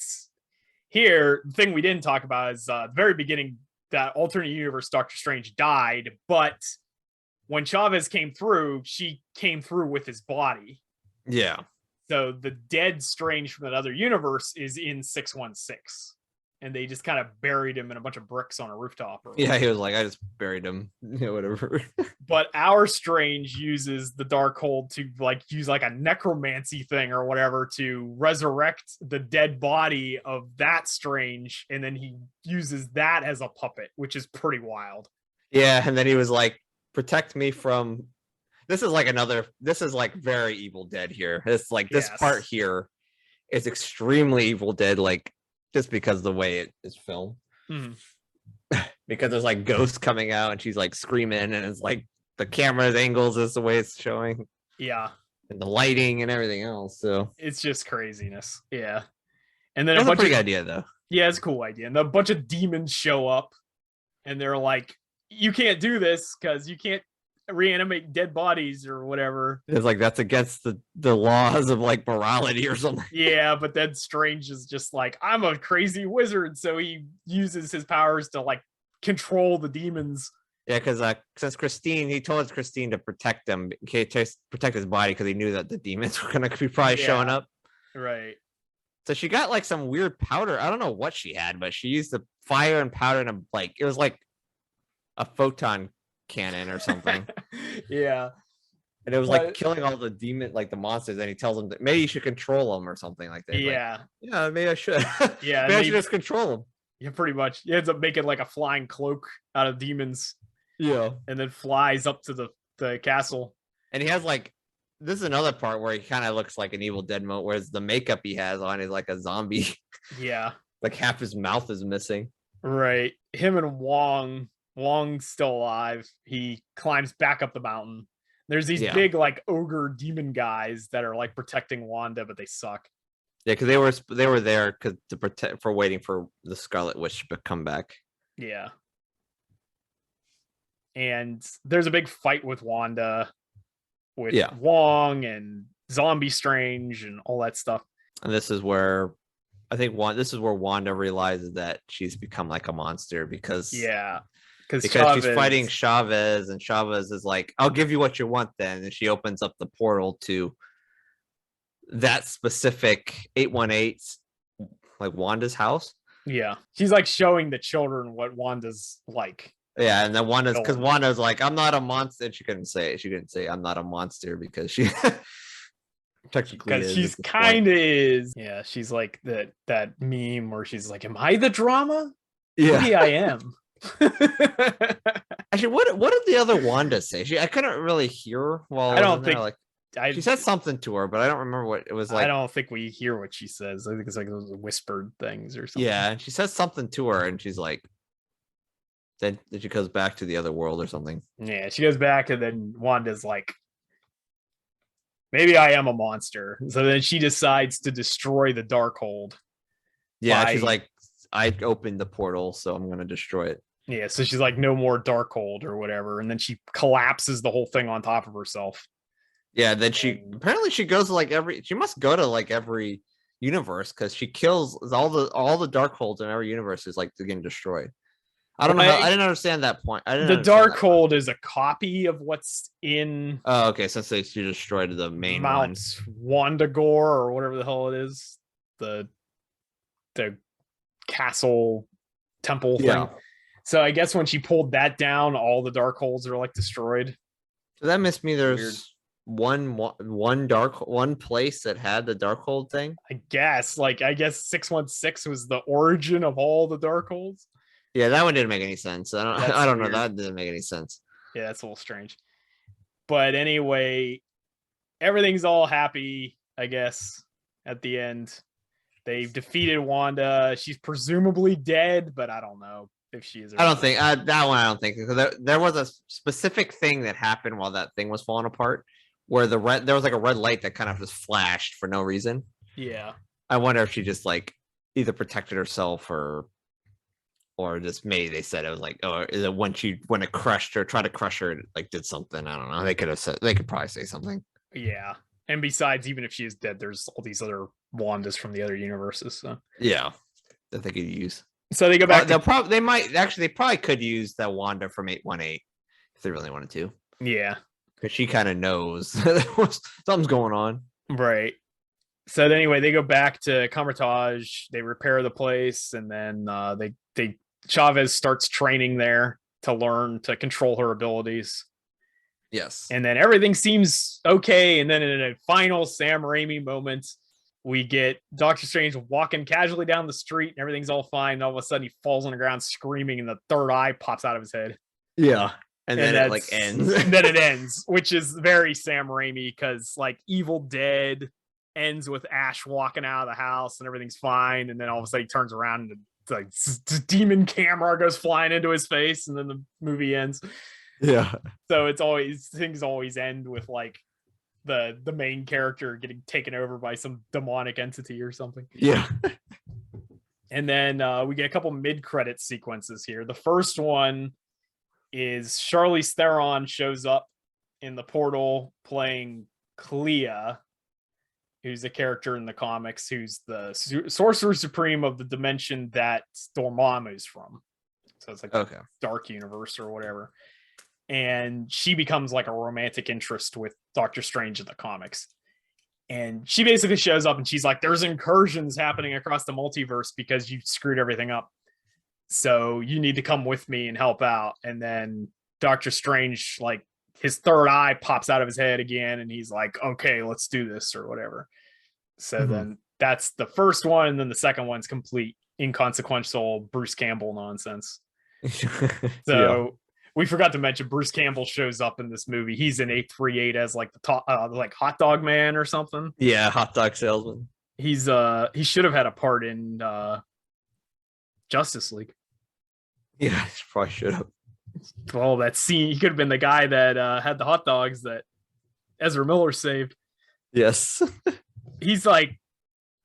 here, the thing we didn't talk about is the very beginning, that alternate universe Doctor Strange died, but when Chavez came through, she came through with his body. Yeah. So the dead Strange from that other universe is in 616. And they just kind of buried him in a bunch of bricks on a rooftop. Yeah, he was like, I just buried him. Whatever. But our Strange uses the Darkhold to use a necromancy thing or whatever to resurrect the dead body of that Strange. And then he uses that as a puppet, which is pretty wild. Yeah, and then he was like, protect me from... This is like very Evil Dead here. It's like this part here is extremely Evil Dead, just because of the way it is filmed. Because there's like ghosts coming out and she's like screaming, and it's like the camera's angles is the way it's showing. Yeah. And the lighting and everything else. So it's just craziness. Yeah. And then that's a pretty good idea though. Yeah, it's a cool idea. And a bunch of demons show up and they're like, you can't do this because you can't reanimate dead bodies or whatever. It's like that's against the laws of like morality or something. Yeah, but then Strange is just like, I'm a crazy wizard, so he uses his powers to like control the demons, Yeah, because since he told Christine to protect him, to protect his body because he knew that the demons were gonna be probably showing up. Right. So she got like some weird powder. I don't know what she had, but she used the fire and powder and it was like a photon cannon or something. Yeah. And it was like killing all the the monsters. And he tells them that maybe you should control them or something like that. Yeah. Yeah, maybe I should. Yeah. Maybe I should just control them. Yeah, pretty much. He ends up making like a flying cloak out of demons. Yeah. And then flies up to the castle. And he has this is another part where he kind of looks like an Evil Dead mode, whereas the makeup he has on is like a zombie. Yeah. Like half his mouth is missing. Right. Him and Wong's still alive. He climbs back up the mountain. There's these big like ogre demon guys that are like protecting Wanda, but they suck. Yeah, because they were there for waiting for the Scarlet Witch to come back. Yeah. And there's a big fight with Wanda, with Wong and Zombie Strange and all that stuff. And this is where I think Wanda realizes that she's become like a monster because she's fighting Chavez, and Chavez is like, "I'll give you what you want," then, and she opens up the portal to that specific 818, like Wanda's house. Yeah, she's like showing the children what Wanda's like. Yeah, and then Wanda's like, "I'm not a monster." She couldn't say it. She couldn't say I'm not a monster because she technically because she's kind of is. Yeah, she's like that meme where she's like, "Am I the drama?" Yeah, maybe I am. Actually, what did the other Wanda say? I couldn't really hear her while I don't think she said something to her, but I don't remember what it was like. I don't think we hear what she says. I think it's like those whispered things or something. Yeah, and she says something to her, and she's like, then she goes back to the other world or something. Yeah, she goes back, and then Wanda's like, maybe I am a monster. So then she decides to destroy the Darkhold. Yeah, she's like, I opened the portal, so I'm going to destroy it. Yeah, so she's like, no more Darkhold or whatever. And then she collapses the whole thing on top of herself. Yeah, then she goes to she must go to like every universe because she kills all the Darkholds in every universe is like getting destroyed. I don't know. I didn't understand that point. The Darkhold is a copy of what's in. Oh, okay. Since she destroyed the main Mount Wandagore or whatever the hell it is, the castle temple thing. So I guess when she pulled that down, all the Darkholds are like destroyed. So that must mean there's one place that had the Darkhold thing. I guess 616 was the origin of all the Darkholds. Yeah, that one didn't make any sense. I don't know. That didn't make any sense. Yeah, that's a little strange. But anyway, everything's all happy, I guess, at the end. They've defeated Wanda. She's presumably dead, but I don't know if she is. I don't think that one. I don't think there was a specific thing that happened while that thing was falling apart, where there was like a red light that kind of just flashed for no reason. Yeah, I wonder if she just like either protected herself or just maybe they said it was like, oh, is it when it crushed her, tried to crush her, it like did something. I don't know. They could probably say something. Yeah, and besides, even if she is dead, there's all these other Wandas from the other universes. So yeah, that they could use. So they go back. They probably could use that Wanda from 818 if they really wanted to. Yeah, because she kind of knows something's going on. Right. So anyway, they go back to Courageour. They repair the place, and then Chavez starts training there to learn to control her abilities. Yes. And then everything seems okay. And then in a final Sam Raimi moment, we get Doctor Strange walking casually down the street and everything's all fine. And all of a sudden he falls on the ground screaming and the third eye pops out of his head. Yeah. And then it like ends. And then it ends, which is very Sam Raimi because like Evil Dead ends with Ash walking out of the house and everything's fine. And then all of a sudden he turns around and like demon camera goes flying into his face and then the movie ends. Yeah. So things always end with like the main character getting taken over by some demonic entity or something. Yeah. And then we get a couple mid-credit sequences here. The first one is Charlize Theron shows up in the portal playing Clea, who's a character in the comics, who's the Sorcerer Supreme of the dimension that Dormammu's from. So it's like a dark universe or whatever. And she becomes like a romantic interest with Doctor Strange in the comics. And she basically shows up and she's like, there's incursions happening across the multiverse because you screwed everything up. So you need to come with me and help out. And then Doctor Strange, like, his third eye pops out of his head again. And he's like, okay, let's do this or whatever. So then that's the first one. And then the second one's complete inconsequential Bruce Campbell nonsense. So we forgot to mention Bruce Campbell shows up in this movie. He's in 838 as like the like hot dog man or something. Yeah, hot dog salesman. He should have had a part in Justice League. Yeah, probably should have. Well, that scene, he could have been the guy that had the hot dogs that Ezra Miller saved. Yes. He's like,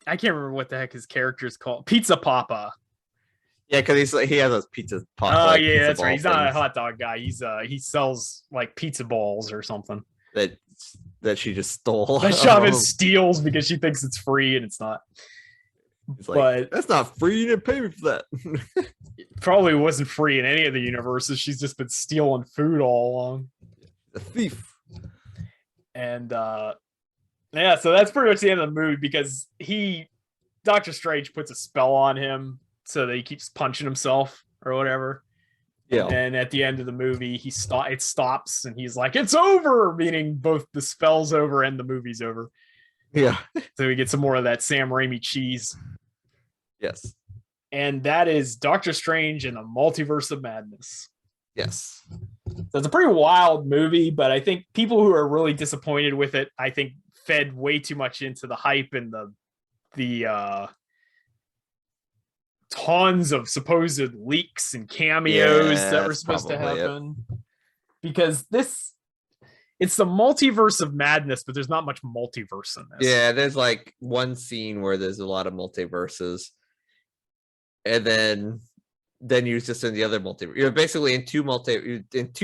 I can't remember what the heck his character is called. Pizza Papa. Yeah, because he has those pizza pop. Oh yeah, that's right. He's not a hot dog guy. He sells like pizza balls or something that she just stole. That Chavez steals because she thinks it's free and it's not. It's like, but that's not free. You didn't pay me for that. Probably wasn't free in any of the universes. She's just been stealing food all along. A thief. And yeah, so that's pretty much the end of the movie because Doctor Strange puts a spell on him so that he keeps punching himself or whatever. Yeah. And at the end of the movie, it stops and he's like, it's over, meaning both the spell's over and the movie's over. Yeah. So we get some more of that Sam Raimi cheese. Yes. And that is Doctor Strange and the Multiverse of Madness. Yes. So it's a pretty wild movie, but I think people who are really disappointed with it, I think fed way too much into the hype and the tons of supposed leaks and cameos that were supposed to happen. Because it's the Multiverse of Madness, but there's not much multiverse in this. Yeah, there's like one scene where there's a lot of multiverses. And then you're just in the other multiverse. You're basically in two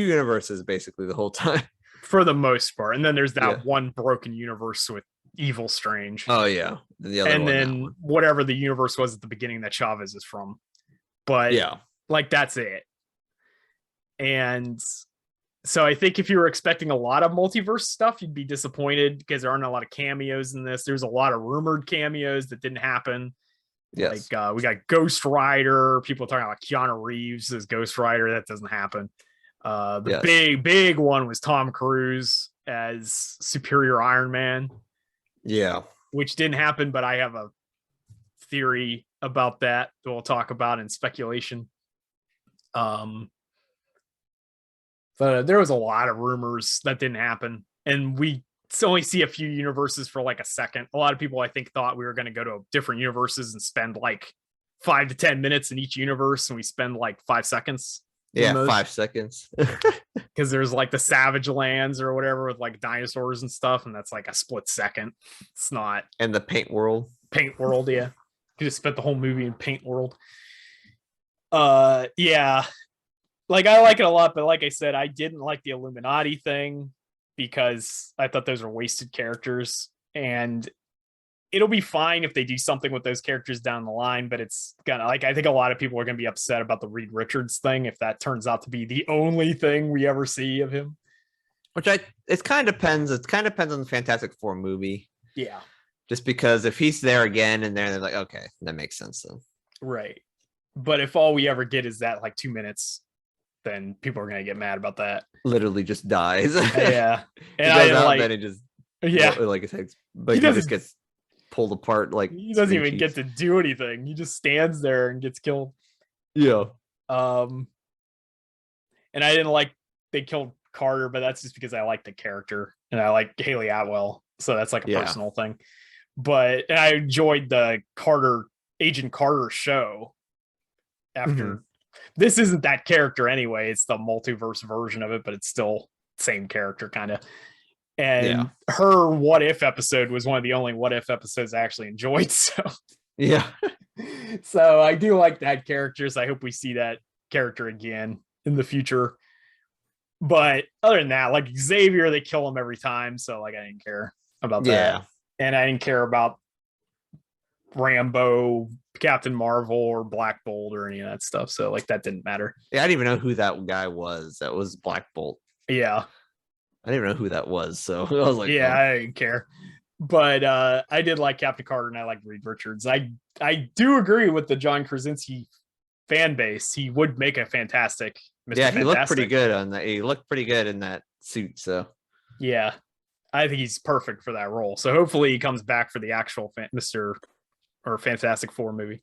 universes basically the whole time. For the most part. And then there's that one broken universe with Evil Strange. Oh yeah. And then whatever the universe was at the beginning that Chavez is from. But like that's it. And so I think if you were expecting a lot of multiverse stuff, you'd be disappointed because there aren't a lot of cameos in this. There's a lot of rumored cameos that didn't happen. Yes. Like we got Ghost Rider. People talking about Keanu Reeves as Ghost Rider. That doesn't happen. The big one was Tom Cruise as Superior Iron Man. Yeah. Which didn't happen, but I have a theory about that we'll talk about in speculation. But there was a lot of rumors that didn't happen, and we only see a few universes for like a second. A lot of people, I think, thought we were going to go to different universes and spend like 5 to 10 minutes in each universe, and we spend like 5 seconds. Yeah, 5 seconds. Because there's like the Savage Lands or whatever with like dinosaurs and stuff, and that's like a split second. It's not. And the Paint World. Paint World, yeah. You just spent the whole movie in Paint World. Yeah. Like I like it a lot, but like I said, I didn't like the Illuminati thing because I thought those were wasted characters, and it'll be fine if they do something with those characters down the line, but it's gonna, like, I think a lot of people are gonna be upset about the Reed Richards thing if that turns out to be the only thing we ever see of him. Which it kind of depends. It kind of depends on the Fantastic Four movie. Yeah. Just because if he's there again and they're like, okay, that makes sense then. Right. But if all we ever get is that like 2 minutes, then people are gonna get mad about that. Literally just dies. Yeah. And then it just like it's like he just gets pulled apart. Like he doesn't even get to do anything. He just stands there and gets killed. Yeah. And I didn't like they killed Carter, but that's just because I like the character and I like Haley Atwell, so that's like a personal thing. But and I enjoyed the Agent Carter show after. This isn't that character anyway. It's the multiverse version of it, but it's still same character kind of. And her What If episode was one of the only What If episodes I actually enjoyed. So yeah. So I do like that character. So I hope we see that character again in the future. But other than that, like Xavier, they kill him every time. So like I didn't care about that. And I didn't care about Rambo, Captain Marvel, or Black Bolt or any of that stuff. So like that didn't matter. Yeah, I didn't even know who that guy was. That was Black Bolt. Yeah. I didn't know who that was. So I was like, yeah, I didn't care. But I did like Captain Carter and I like Reed Richards. I do agree with the John Krasinski fan base. He would make a fantastic Mr. Yeah, he looked pretty good on that. He looked pretty good in that suit. So yeah, I think he's perfect for that role. So hopefully he comes back for the actual Mr. or Fantastic Four movie.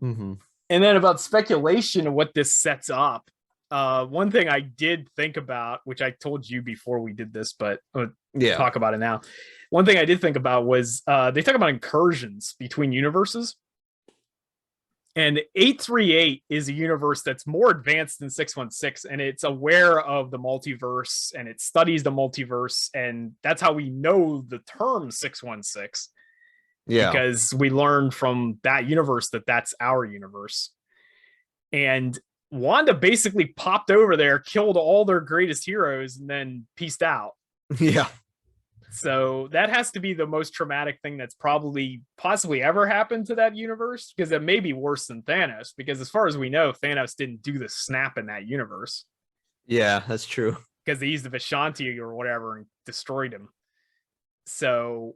Mm-hmm. And then about speculation of what this sets up. One thing I did think about, which I told you before we did this, but talk about it now. One thing I did think about was they talk about incursions between universes. And 838 is a universe that's more advanced than 616, and it's aware of the multiverse and it studies the multiverse. And that's how we know the term 616. Yeah. Because we learned from that universe that that's our universe. And Wanda basically popped over there, killed all their greatest heroes, and then peaced out. Yeah. So that has to be the most traumatic thing that's possibly ever happened to that universe, because it may be worse than Thanos, because as far as we know, Thanos didn't do the snap in that universe. Yeah, that's true. Because they used the Vishanti or whatever and destroyed him. So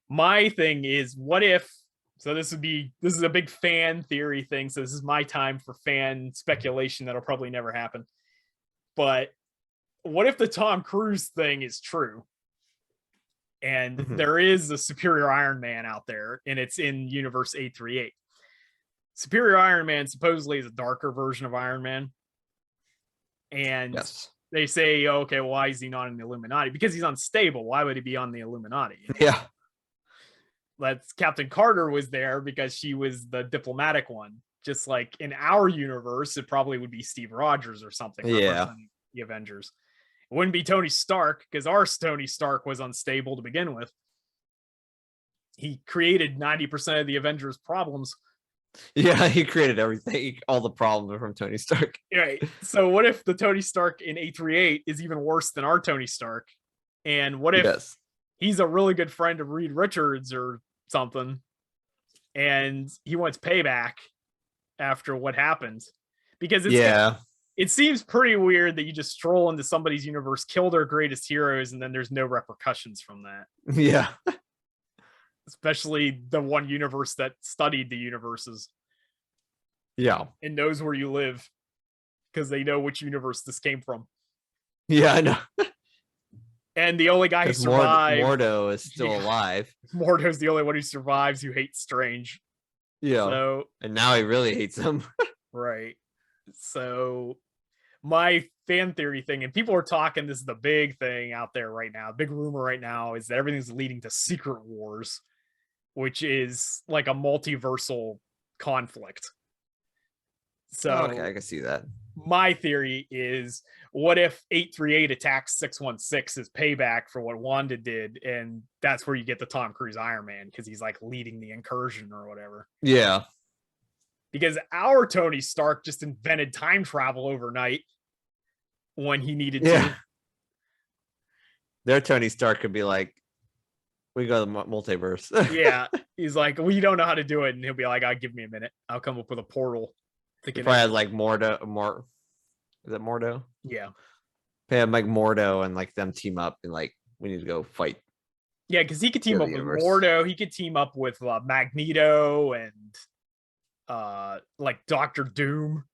my thing is, what if, so this is a big fan theory thing, so this is my time for fan speculation that'll probably never happen. But what if the Tom Cruise thing is true? And there is a superior Iron Man out there, and it's in universe 838. Superior Iron Man supposedly is a darker version of Iron Man. And they say, okay, why is he not in the Illuminati? Because he's unstable. Why would he be on the Illuminati? Yeah. That's Captain Carter was there because she was the diplomatic one. Just like in our universe, it probably would be Steve Rogers or something. Yeah. The Avengers. It wouldn't be Tony Stark, because our Tony Stark was unstable to begin with. He created 90% of the Avengers' problems. Yeah, he created everything, all the problems from Tony Stark. Right. So what if the Tony Stark in 838 is even worse than our Tony Stark? And what if he's a really good friend of Reed Richards or something, and he wants payback after what happened? Because it seems pretty weird that you just stroll into somebody's universe, kill their greatest heroes, and then there's no repercussions from that. Yeah. Especially the one universe that studied the universes. Yeah. And knows where you live, because they know which universe this came from. Yeah, I know. And the only guy who survived... Mordo is still alive. Mordo's the only one who survives who hates Strange. Yeah. So, and now he really hates him. Right. So my fan theory thing, and people are talking, this is the big thing out there right now, big rumor right now, is that everything's leading to Secret Wars, which is like a multiversal conflict. So okay, I can see that. My theory is, what if 838 attacks 616 as payback for what Wanda did, and that's where you get the Tom Cruise Iron Man, because he's like leading the incursion or whatever. Yeah. Because our Tony Stark just invented time travel overnight when he needed to. Their Tony Stark could be like, we go to the multiverse. Yeah. He's like, well, you don't know how to do it. And he'll be like, give me a minute. I'll come up with a portal. He probably had like Mordo. Is it Mordo? Yeah. They have like Mordo and like them team up and like, we need to go fight. Yeah, because he could team up with Mordo. He could team up with Magneto and like Doctor Doom.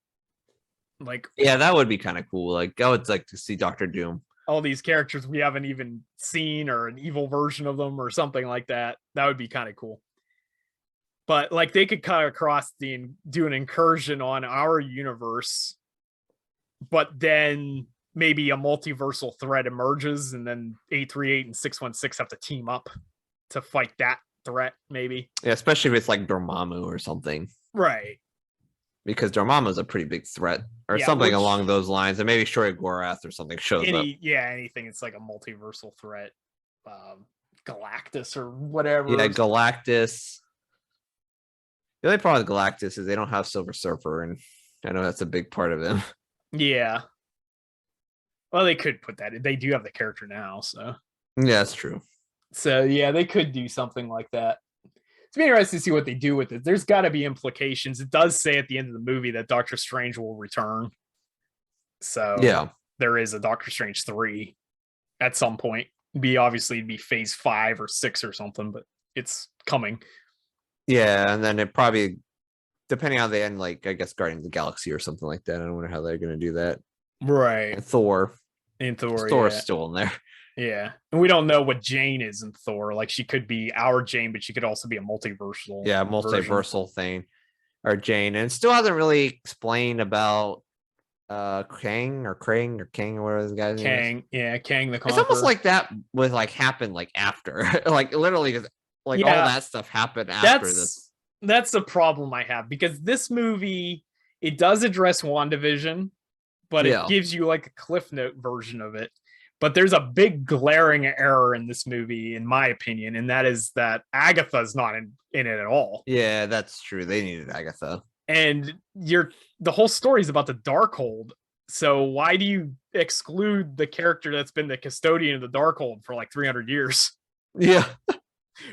Like, yeah, that would be kind of cool. Like, I would like to see Doctor Doom. All these characters we haven't even seen, or an evil version of them or something like that. That would be kind of cool. But like, they could cut across do an incursion on our universe, but then maybe a multiversal threat emerges, and then 838 and 616 have to team up to fight that threat, maybe. Yeah, especially if it's like Dormammu or something. Right. Because Dormammu is a pretty big threat, or something along those lines, and maybe Shory-Gorath or something shows up. Yeah, anything. It's like a multiversal threat. Galactus or whatever. Yeah, Galactus. The only problem with Galactus is they don't have Silver Surfer, and I know that's a big part of them. Yeah. Well, they could put that in. They do have the character now, so. Yeah, that's true. So, yeah, they could do something like that. be interesting to see what they do with it. There's got to be implications. It does say at the end of the movie that Doctor Strange will return. So yeah, there is a Doctor Strange 3 at some point. It'd be phase 5 or 6 or something, but it's coming. Yeah, and then it probably, depending on the end, like I guess Guardians of the Galaxy or something like that. I wonder how they're going to do that. Right. And Thor. Thor is still in there. Yeah. And we don't know what Jane is in Thor. Like she could be our Jane, but she could also be a multiversal. Yeah, multiversal thing. Or Jane. And still hasn't really explained about Krang or whatever this guy's name is. Yeah, Kang the Conqueror. It's almost like that would like happen like after. Like literally just like all that stuff happened after this. That's the problem I have, because this movie, it does address WandaVision, but it gives you like a Cliff Note version of it. But there's a big glaring error in this movie, in my opinion, and that is that Agatha's not in it at all. Yeah, that's true. They needed Agatha. And the whole story is about the Darkhold. So why do you exclude the character that's been the custodian of the Darkhold for like 300 years? Yeah.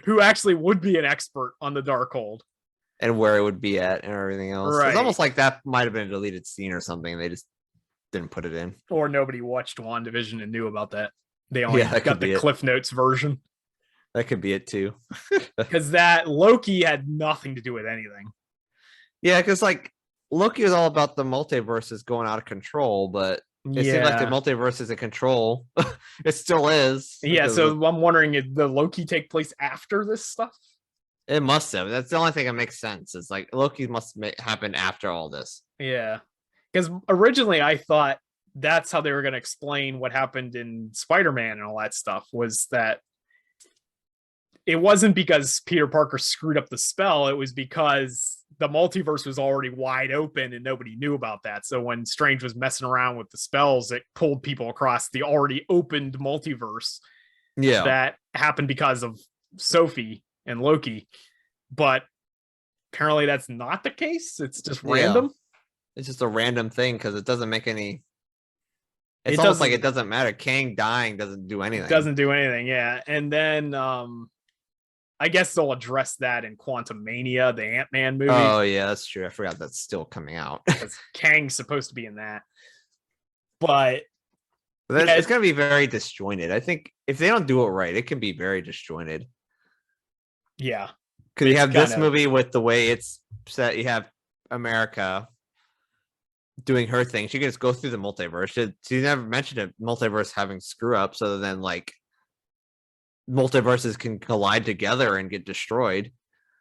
Who actually would be an expert on the Darkhold. And where it would be at and everything else. Right. It's almost like that might have been a deleted scene or something. They just didn't put it in. Or nobody watched WandaVision and knew about that. They only got the Cliff Notes version. That could be it too. Because that Loki had nothing to do with anything. Yeah, because like Loki is all about the multiverses going out of control, but it seems like the multiverse is in control. It still is. Yeah, so I'm wondering, did the Loki take place after this stuff? It must have. That's the only thing that makes sense. It's like Loki must happen after all this. Yeah, because originally I thought that's how they were going to explain what happened in Spider-Man and all that stuff, was that it wasn't because Peter Parker screwed up the spell. It was because the multiverse was already wide open and nobody knew about that. So when Strange was messing around with the spells, it pulled people across the already opened multiverse. Yeah, that happened because of Sophie and Loki, but apparently that's not the case. It's just random. It's just a random thing because it doesn't make any. It's almost like it doesn't matter. Kang dying doesn't do anything. Doesn't do anything. Yeah, and then I guess they'll address that in Quantumania, the Ant-Man movie. Oh yeah, that's true. I forgot that's still coming out. Kang's supposed to be in that, but it's going to be very disjointed. I think if they don't do it right, it can be very disjointed. Yeah, because you have this movie with the way it's set. You have America doing her thing. She can just go through the multiverse. She never mentioned a multiverse having screw ups, other than like multiverses can collide together and get destroyed.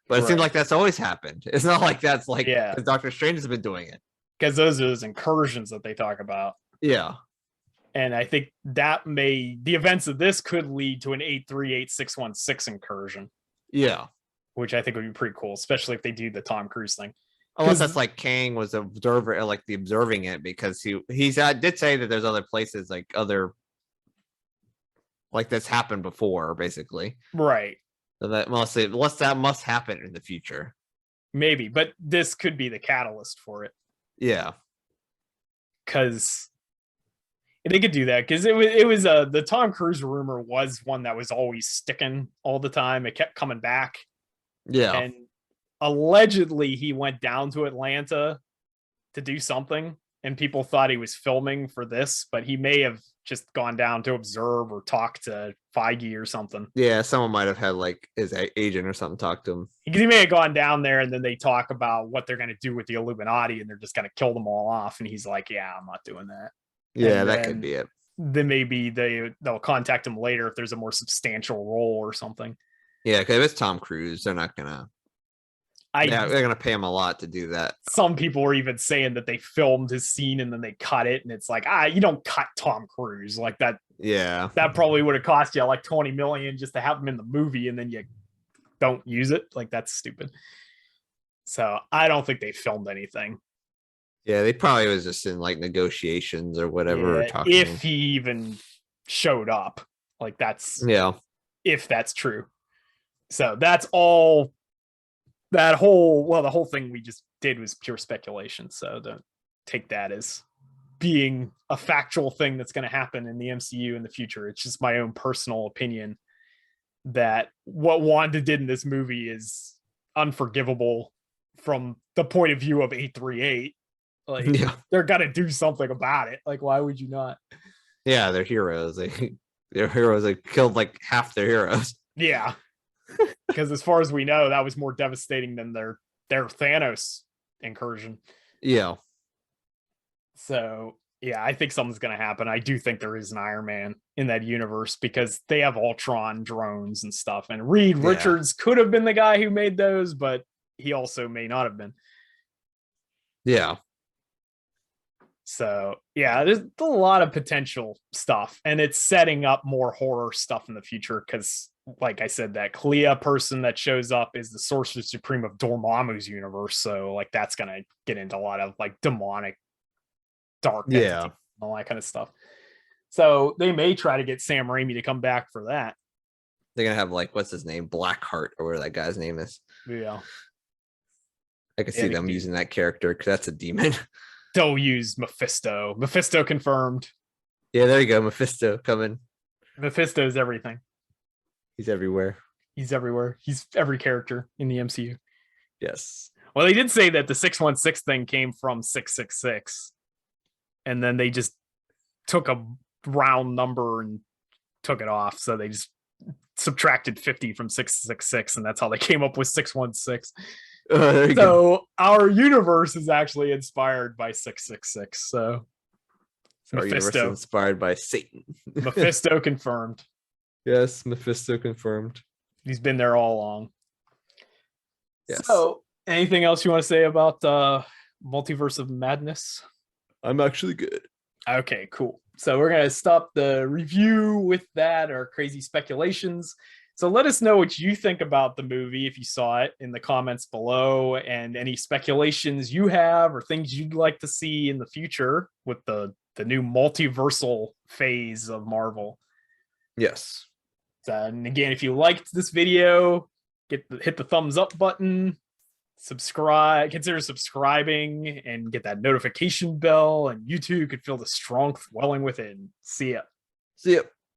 But it seems like that's always happened. It's not like that's like Doctor Strange has been doing it, because those are those incursions that they talk about. Yeah. And I think that the events of this could lead to an 838-616 incursion. Yeah. Which I think would be pretty cool, especially if they do the Tom Cruise thing. Unless that's like Kang was observer, like the observing it, because he did say that there's other places like that's happened before, basically. Right. So that must happen in the future. Maybe, but this could be the catalyst for it. Yeah. Because they could do that, because it was the Tom Cruise rumor was one that was always sticking all the time. It kept coming back. Yeah. And allegedly he went down to Atlanta to do something, and people thought he was filming for this, but he may have just gone down to observe or talk to Feige or something. Yeah, someone might have had like his agent or something talk to him. Because he may have gone down there, and then they talk about what they're going to do with the Illuminati, and they're just going to kill them all off. And he's like, yeah, I'm not doing that. Yeah, that could be it. Then maybe they'll contact him later if there's a more substantial role or something. Yeah, because if it's Tom Cruise, they're not gonna. They're gonna pay him a lot to do that. Some people were even saying that they filmed his scene and then they cut it, and it's like, you don't cut Tom Cruise like that. Yeah, that probably would have cost you like $20 million just to have him in the movie, and then you don't use it. Like, that's stupid. So I don't think they filmed anything. Yeah, they probably was just in like negotiations or whatever. Yeah, if he even showed up, like that's if that's true. So that's all. The whole thing we just did was pure speculation. So don't take that as being a factual thing that's going to happen in the MCU in the future. It's just my own personal opinion that what Wanda did in this movie is unforgivable from the point of view of 838. Like, they're gonna do something about it. Like, why would you not? Yeah, they're heroes. They're heroes. They killed like half their heroes. Yeah, because as far as we know, that was more devastating than their Thanos incursion. Yeah. So yeah, I think something's gonna happen. I do think there is an Iron Man in that universe because they have Ultron drones and stuff. And Reed Richards could have been the guy who made those, but he also may not have been. Yeah. So yeah, there's a lot of potential stuff, and it's setting up more horror stuff in the future because, like I said, that Clea person that shows up is the Sorcerer Supreme of Dormammu's universe. So like that's gonna get into a lot of like demonic, dark, all that kind of stuff. So they may try to get Sam Raimi to come back for that. They're gonna have like what's his name, Blackheart, or whatever that guy's name is. Yeah, I can see them using that character because that's a demon. They'll use Mephisto. Mephisto confirmed. Yeah, there you go. Mephisto coming. Mephisto's everything. He's everywhere. He's everywhere. He's every character in the MCU. Yes. Well, they did say that the 616 thing came from 666. And then they just took a round number and took it off. So they just subtracted 50 from 666. And that's how they came up with 616. So our universe is actually inspired by 666. So our universe is inspired by Satan. Mephisto confirmed. Yes, Mephisto confirmed. He's been there all along. Yes. So anything else you want to say about Multiverse of Madness? I'm actually good. Okay, cool. So we're going to stop the review with that, or crazy speculations. So let us know what you think about the movie if you saw it in the comments below, and any speculations you have or things you'd like to see in the future with the new multiversal phase of Marvel. Yes. And again, if you liked this video, hit the thumbs up button, consider subscribing, and get that notification bell, and you too could feel the strength welling within. See ya.